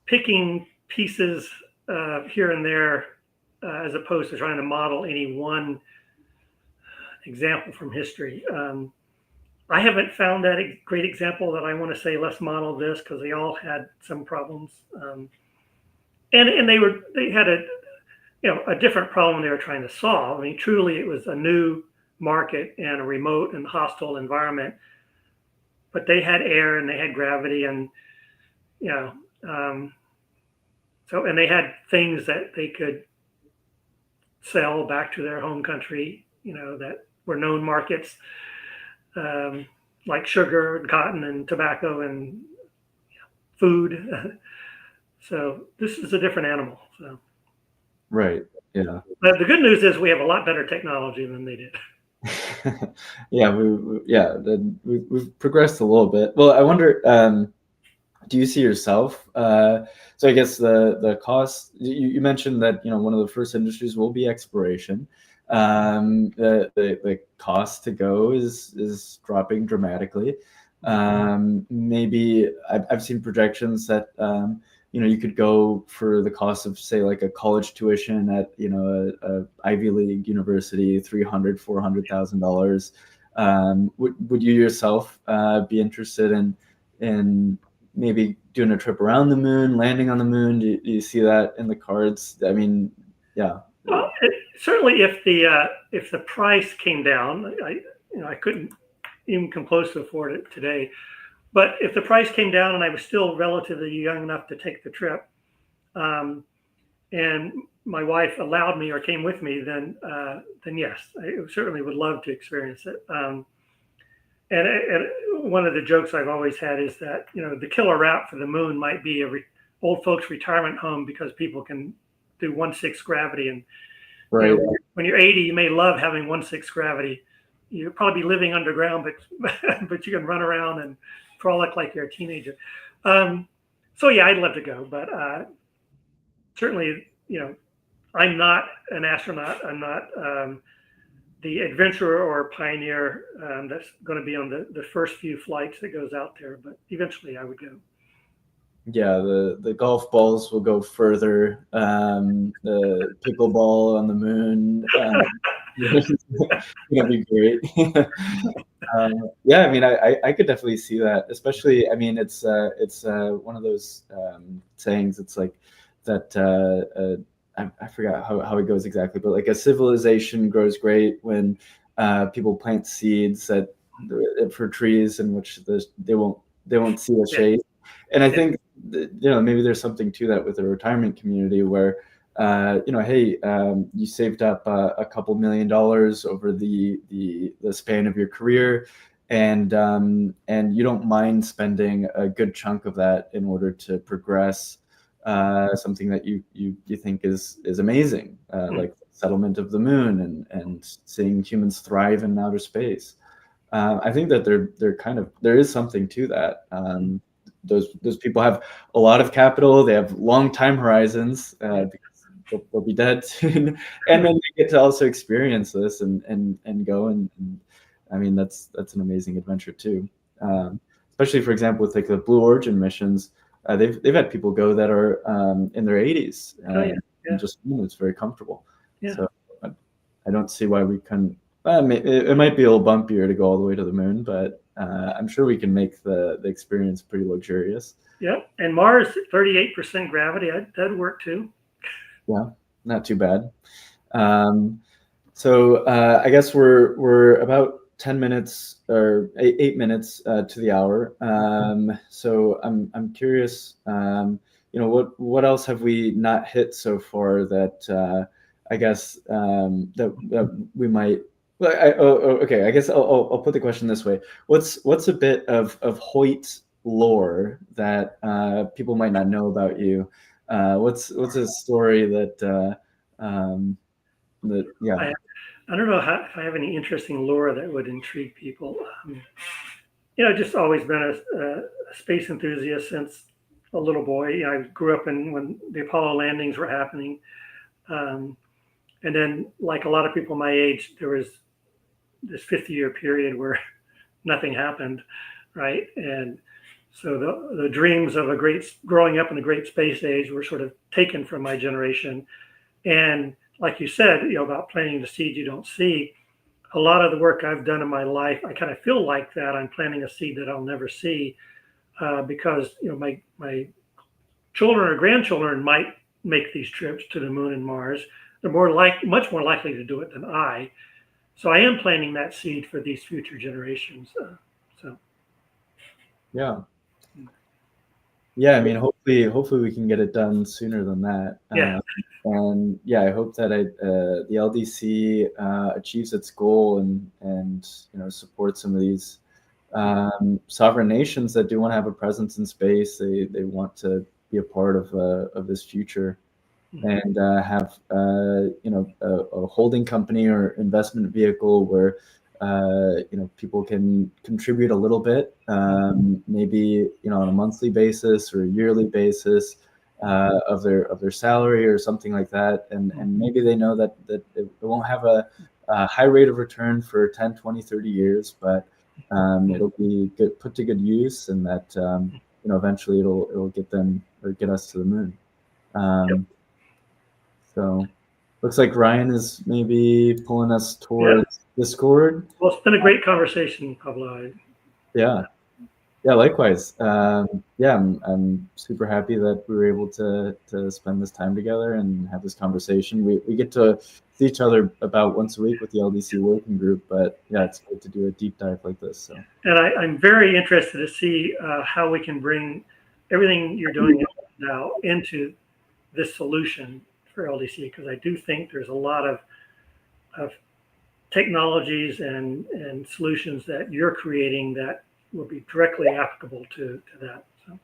picking pieces here and there as opposed to trying to model any one example from history. I haven't found that a great example that I want to say, let's model this, because they all had some problems. And they had a different problem they were trying to solve. I mean, truly, it was a new market and a remote and hostile environment. But they had air and they had gravity, and and they had things that they could sell back to their home country, that were known markets, like sugar and cotton and tobacco and food. So this is a different animal. So. Right. Yeah. But the good news is we have a lot better technology than they did. We've progressed a little bit. Well, I wonder, do you see yourself? So I guess the cost. You mentioned that one of the first industries will be exploration. The cost to go is dropping dramatically. Maybe I've seen projections that you could go for the cost of, say, like a college tuition at a Ivy League university, $300,000-$400,000. Would you yourself be interested in maybe doing a trip around the moon, landing on the moon? Do you see that in the cards? I mean, yeah. Well, certainly, if the price came down, I couldn't even come close to afford it today. But if the price came down and I was still relatively young enough to take the trip, and my wife allowed me or came with me, then yes, I certainly would love to experience it. And one of the jokes I've always had is that the killer route for the moon might be old folks retirement home, because people can do 1/6 gravity, and right. When you're 80, you may love having 1/6 gravity. You'll probably be living underground, but you can run around and frolic like you're a teenager. So yeah, I'd love to go, but certainly, I'm not an astronaut. I'm not the adventurer or pioneer that's going to be on the first few flights that goes out there, but eventually I would go. Yeah, the golf balls will go further. The pickleball on the moon, it'll be great. Yeah, I mean, I could definitely see that. Especially, I mean, it's one of those sayings. It's like that. I forgot how it goes exactly, but like a civilization grows great when people plant seeds for trees in which they won't see the shade. And I think maybe there's something to that with the retirement community where hey, you saved up a couple $1 million over the span of your career, and you don't mind spending a good chunk of that in order to progress something that you think is amazing, like settlement of the moon and seeing humans thrive in outer space. I think that there is something to that. Those people have a lot of capital. They have long time horizons because they'll be dead soon, and then they get to also experience this and go and I mean that's an amazing adventure too. Especially for example with like the Blue Origin missions, they've had people go that are in their 80s and just it's very comfortable. Yeah. So I don't see why we couldn't. It might be a little bumpier to go all the way to the moon, but I'm sure we can make the experience pretty luxurious. Yeah, and Mars, 38% gravity, that'd work too. Yeah, not too bad. So I guess we're about 10 minutes or 8 minutes to the hour. So I'm curious, what else have we not hit so far that I guess that we might. Okay. I guess I'll put the question this way: What's a bit of Hoyt lore that people might not know about you? What's a story that yeah? I don't know if I have any interesting lore that would intrigue people. I've just always been a space enthusiast since a little boy. I grew up when the Apollo landings were happening, and then like a lot of people my age, there was this 50-year period where nothing happened, right? And so the dreams of growing up in the great space age were sort of taken from my generation. And like you said, about planting the seed you don't see, a lot of the work I've done in my life, I kind of feel like that I'm planting a seed that I'll never see, because my children or grandchildren might make these trips to the moon and Mars. They're much more likely to do it than I. So I am planting that seed for these future generations. Yeah. I mean, hopefully we can get it done sooner than that. Yeah. And yeah, I hope that the LDC achieves its goal and supports some of these sovereign nations that do want to have a presence in space. They want to be a part of this future. And have a holding company or investment vehicle where people can contribute a little bit, maybe on a monthly basis or a yearly basis of their salary or something like that, and maybe they know that it won't have a high rate of return for 10, 20, 30 years, but it'll be put to good use, and that eventually it'll get us to the moon. So looks like Ryan is maybe pulling us towards Discord. Well, it's been a great conversation, Pablo. Yeah, likewise. I'm super happy that we were able to spend this time together and have this conversation. We get to see each other about once a week with the LDC working group, but yeah, it's good to do a deep dive like this. So. And I'm very interested to see how we can bring everything you're doing now into this solution for LDC, because I do think there's a lot of technologies and solutions that you're creating that will be directly applicable to that. So.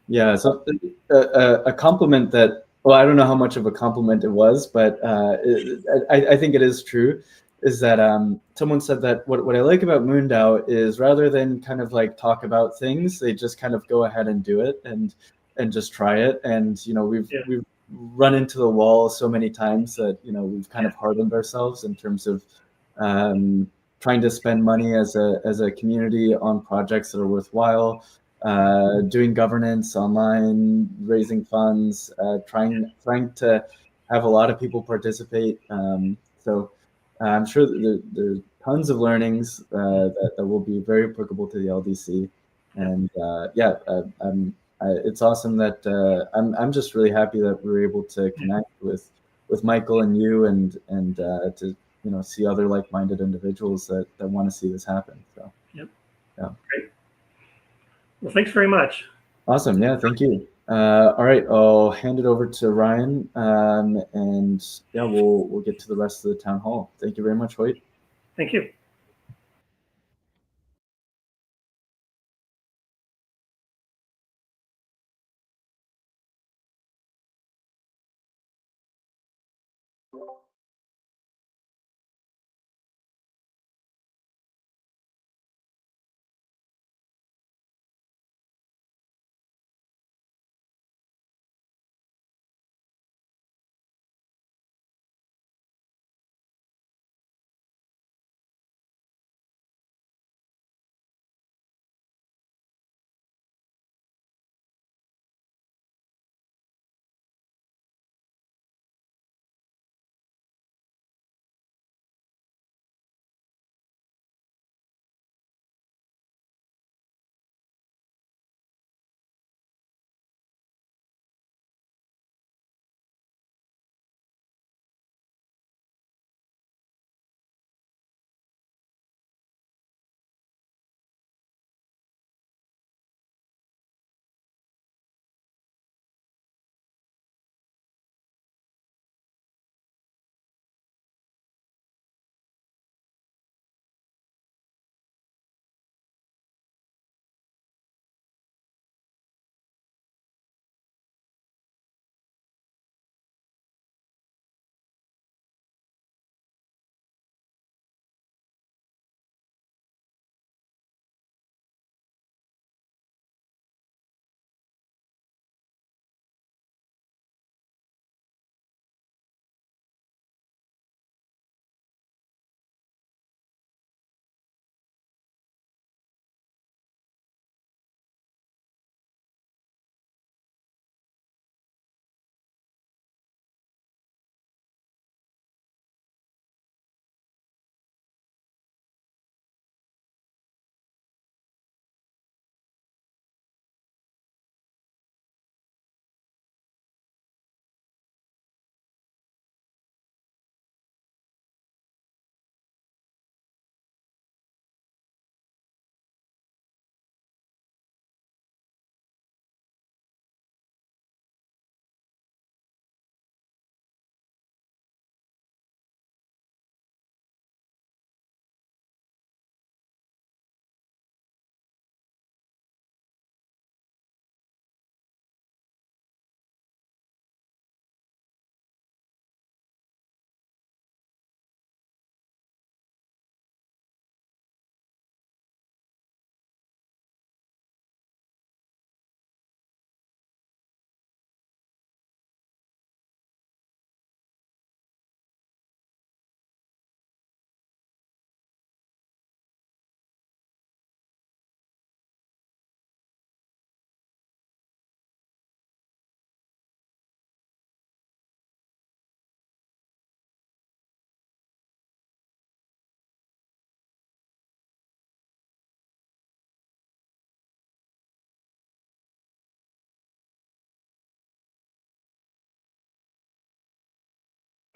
Yeah, so a compliment that, well, I don't know how much of a compliment it was, but I think it is true. is that someone said that what I like about MoonDAO is rather than kind of like talk about things, they just kind of go ahead and do it and just try it. And we've run into the wall so many times that we've kind of hardened ourselves in terms of trying to spend money as a community on projects that are worthwhile, doing governance online, raising funds, trying to have a lot of people participate. So I'm sure that there's tons of learnings that will be very applicable to the LDC, and it's awesome that I'm just really happy that we were able to connect with Michael and you, and to see other like-minded individuals that want to see this happen. So Yep. Yeah. Great. Well, thanks very much. Awesome. Yeah, thank you. All right, I'll hand it over to Ryan, and yeah, we'll get to the rest of the town hall. Thank you very much, Hoyt. Thank you.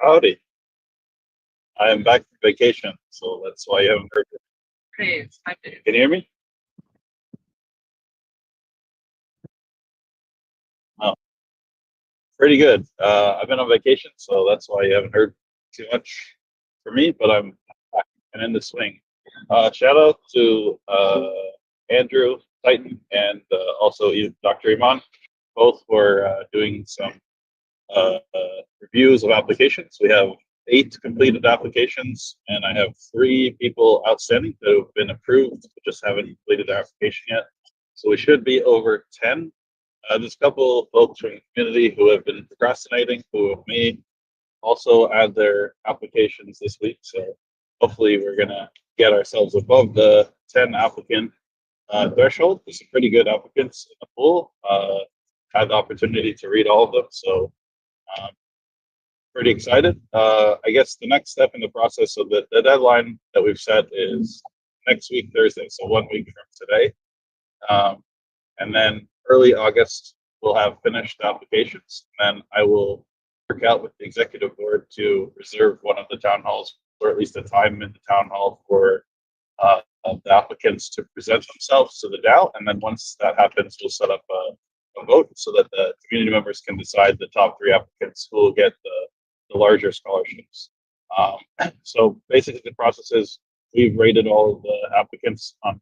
Howdy. I am back from vacation, so that's why you haven't heard it. Great. Can you hear me? Oh, pretty good. I've been on vacation, so that's why you haven't heard too much from me, but I'm back and in the swing. Shout out to Andrew Titan and also Dr. Iman, both for doing some reviews of applications. We have 8 completed applications, and I have 3 people outstanding that have been approved, but just haven't completed their application yet. So we should be over 10. There's a couple of folks from the community who have been procrastinating, who may also add their applications this week. So hopefully we're going to get ourselves above the 10 applicant threshold. There's some pretty good applicants in the pool. Had the opportunity to read all of them, so pretty excited. I guess the next step in the process, so the deadline that we've set is next week, Thursday, so 1 week from today. And then early August, we'll have finished applications. And then I will work out with the executive board to reserve one of the town halls, or at least a time in the town hall for the applicants to present themselves to the DAO. And then once that happens, we'll set up a vote so that the community members can decide the top 3 applicants who will get the larger scholarships. So basically the process is we've rated all of the applicants on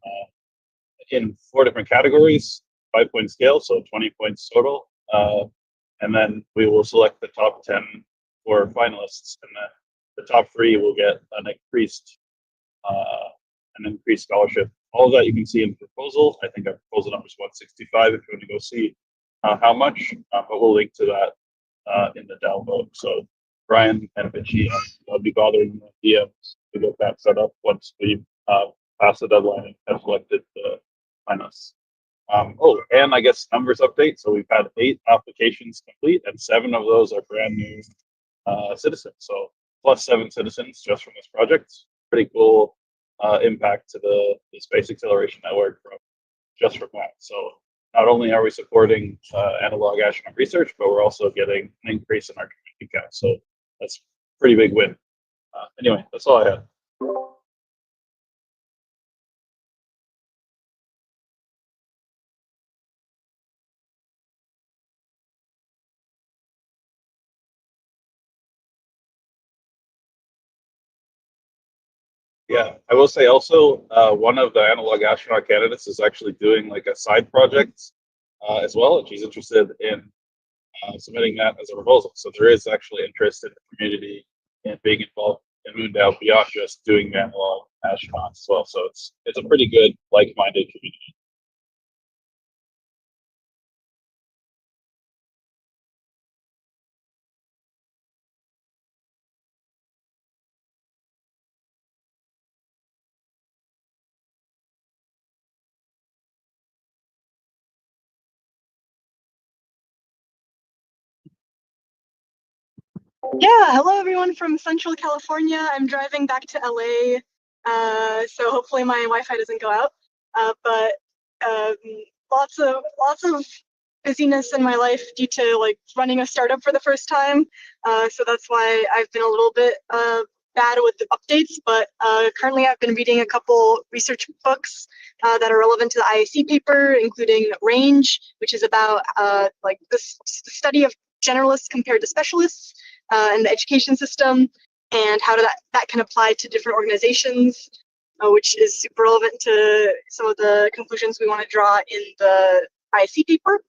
in 4 different categories, 5-point scale, so 20 points total. And then we will select the top 10 for finalists, and then the top 3 will get an increased scholarship. All of that you can see in the proposal. I think our proposal number is 165 if you want to go see how much, but we'll link to that in the DAO vote. So Brian and Vichy, I'll be bothering the DMs to get that set up once we pass the deadline and have selected the finalists. And I guess numbers update. So we've had 8 applications complete, and 7 of those are brand new citizens. So plus 7 citizens just from this project. Pretty cool impact to the Space Acceleration Network just from that. So not only are we supporting analog astronaut research, but we're also getting an increase in our community count. So that's a pretty big win. Anyway, that's all I had. Yeah, I will say also, one of the analog astronaut candidates is actually doing like a side project as well, and she's interested in submitting that as a proposal. So there is actually interest in the community in being involved in MoonDAO beyond just doing analog astronauts as well. So it's a pretty good like-minded community. Yeah, hello everyone from Central California. I'm driving back to LA, so hopefully my Wi-Fi doesn't go out. But lots of busyness in my life due to like running a startup for the first time. So that's why I've been a little bit bad with the updates. But currently, I've been reading a couple research books that are relevant to the IAC paper, including Range, which is about like the study of generalists compared to specialists in the education system, and how that can apply to different organizations, which is super relevant to some of the conclusions we want to draw in the IC paper.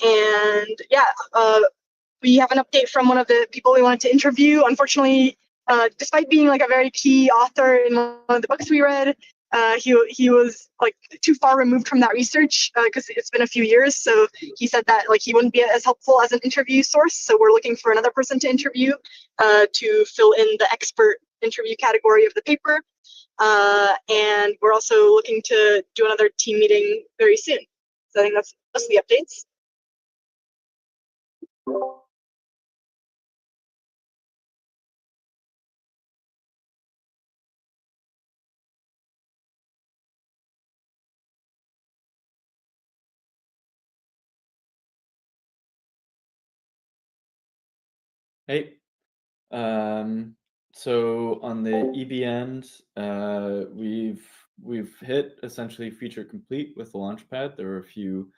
And yeah, we have an update from one of the people we wanted to interview. Unfortunately, despite being like a very key author in one of the books we read, he was like too far removed from that research because it's been a few years. So he said that like he wouldn't be as helpful as an interview source. So we're looking for another person to interview to fill in the expert interview category of the paper. And we're also looking to do another team meeting very soon. So I think that's the updates. Hey, so on the EB end, we've hit essentially feature complete with the Launchpad. There were a few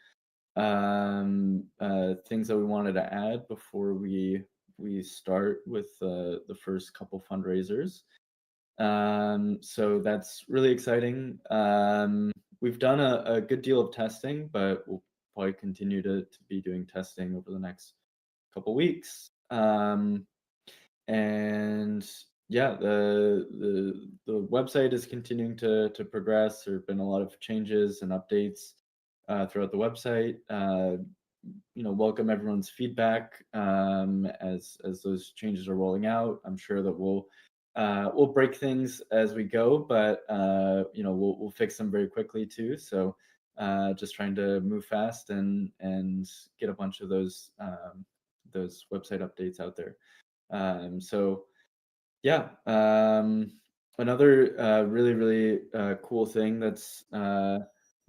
things that we wanted to add before we start with the first couple fundraisers. So that's really exciting. We've done a good deal of testing, but we'll probably continue to be doing testing over the next couple weeks. And yeah, the website is continuing to progress. There have been a lot of changes and updates throughout the website. Welcome everyone's feedback as those changes are rolling out. I'm sure that we'll break things as we go, but we'll fix them very quickly too. So just trying to move fast and get a bunch of those website updates out there. So yeah, another really cool thing that's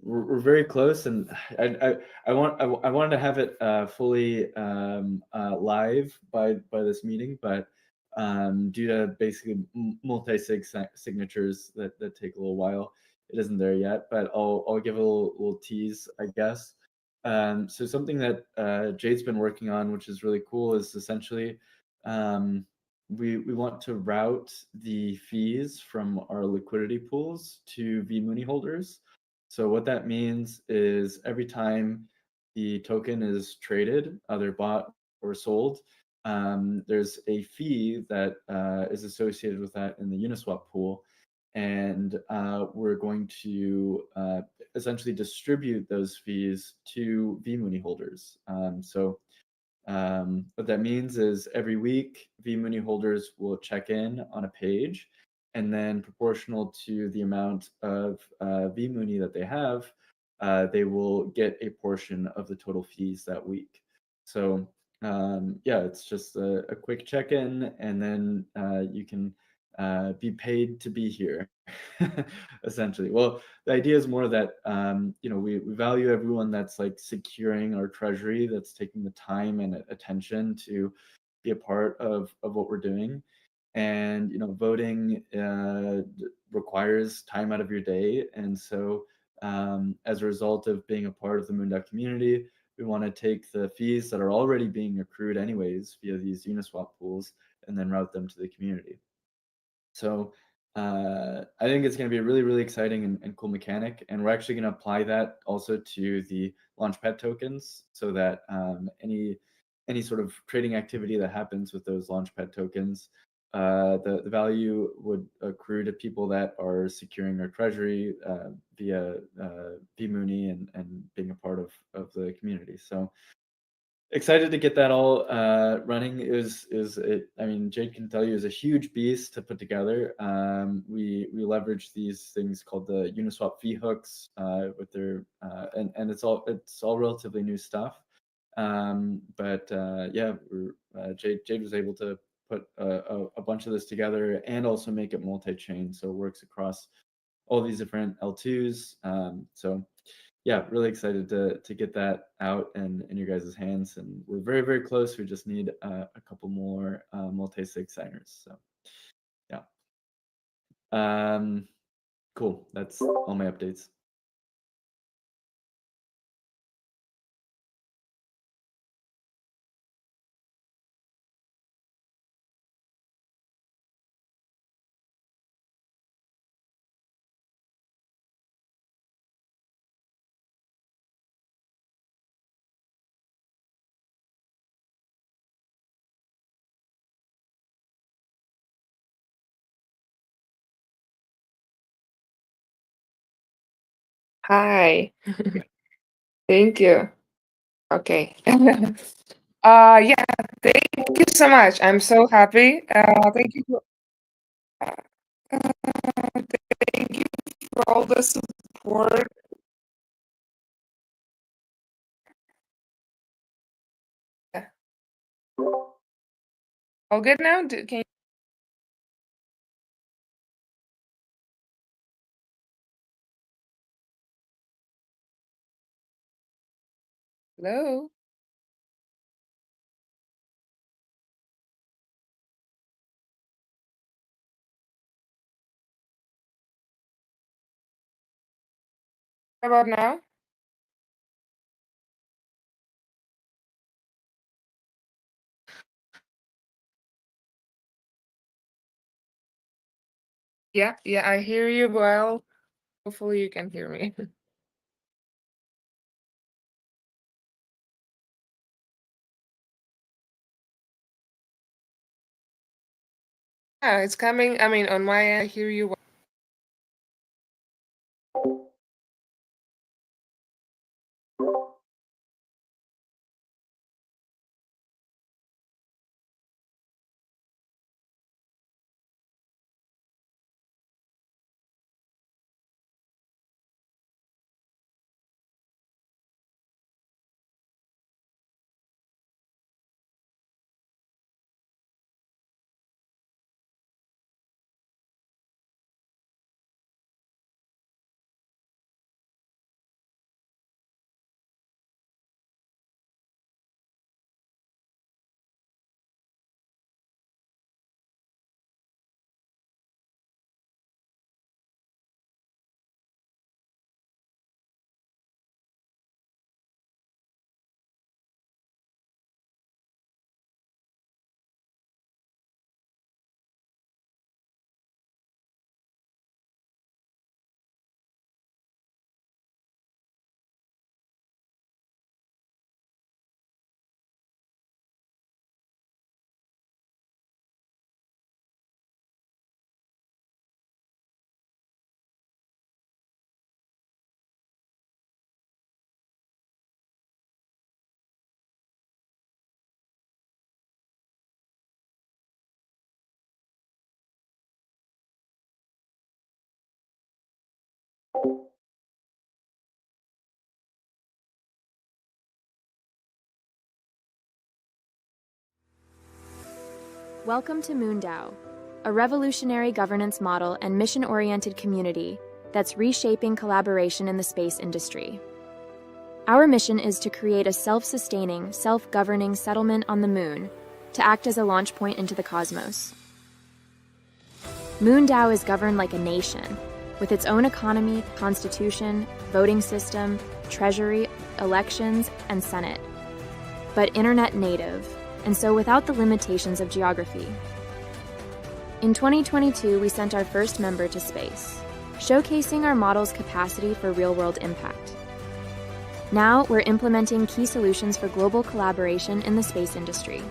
we're very close, and I wanted to have it fully live by this meeting, but due to basically multi-sig signatures that take a little while, it isn't there yet. But I'll give a little tease, I guess. So something that Jade's been working on, which is really cool, is essentially we want to route the fees from our liquidity pools to vMooney holders. So what that means is every time the token is traded, either bought or sold, there's a fee that is associated with that in the Uniswap pool. And we're going to essentially distribute those fees to vMooney holders. So what that means is every week, vMooney holders will check in on a page, and then proportional to the amount of vMooney that they have, they will get a portion of the total fees that week. So yeah, it's just a quick check-in, and then you can be paid to be here, essentially. Well, the idea is more that we value everyone that's like securing our treasury, that's taking the time and attention to be a part of what we're doing. And voting requires time out of your day, and so as a result of being a part of the MoonDAO community, we want to take the fees that are already being accrued anyways via these Uniswap pools and then route them to the community. So I think it's going to be a really exciting and cool mechanic, and we're actually going to apply that also to the Launchpad tokens, so that any sort of trading activity that happens with those Launchpad tokens, the value would accrue to people that are securing our treasury via vMooney and being a part of the community. So excited to get that all running. I mean, Jade can tell you, is a huge beast to put together. We leverage these things called the Uniswap fee hooks with their and it's all relatively new stuff. But yeah, Jade was able to put a bunch of this together and also make it multi-chain, so it works across all these different L2s. So yeah, really excited to get that out and in your guys' hands, and we're very close. We just need a couple more multi-sig signers. So yeah, cool. That's all my updates. Hi. Thank you. Okay. Yeah, thank you so much. I'm so happy. Thank you thank you for all the support. All good now? Can you hello? How about now? Yeah, I hear you well. Hopefully you can hear me. Yeah, it's coming. I mean, on my end, I hear you. Welcome to MoonDAO, a revolutionary governance model and mission-oriented community that's reshaping collaboration in the space industry. Our mission is to create a self-sustaining, self-governing settlement on the Moon to act as a launch point into the cosmos. MoonDAO is governed like a nation, with its own economy, constitution, voting system, treasury, elections, and senate, but internet native, and so without the limitations of geography. In 2022, we sent our first member to space, showcasing our model's capacity for real-world impact. Now, we're implementing key solutions for global collaboration in the space industry.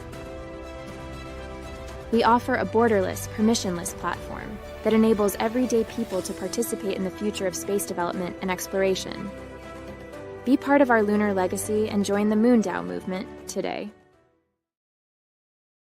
We offer a borderless, permissionless platform that enables everyday people to participate in the future of space development and exploration. Be part of our lunar legacy and join the MoonDAO movement today.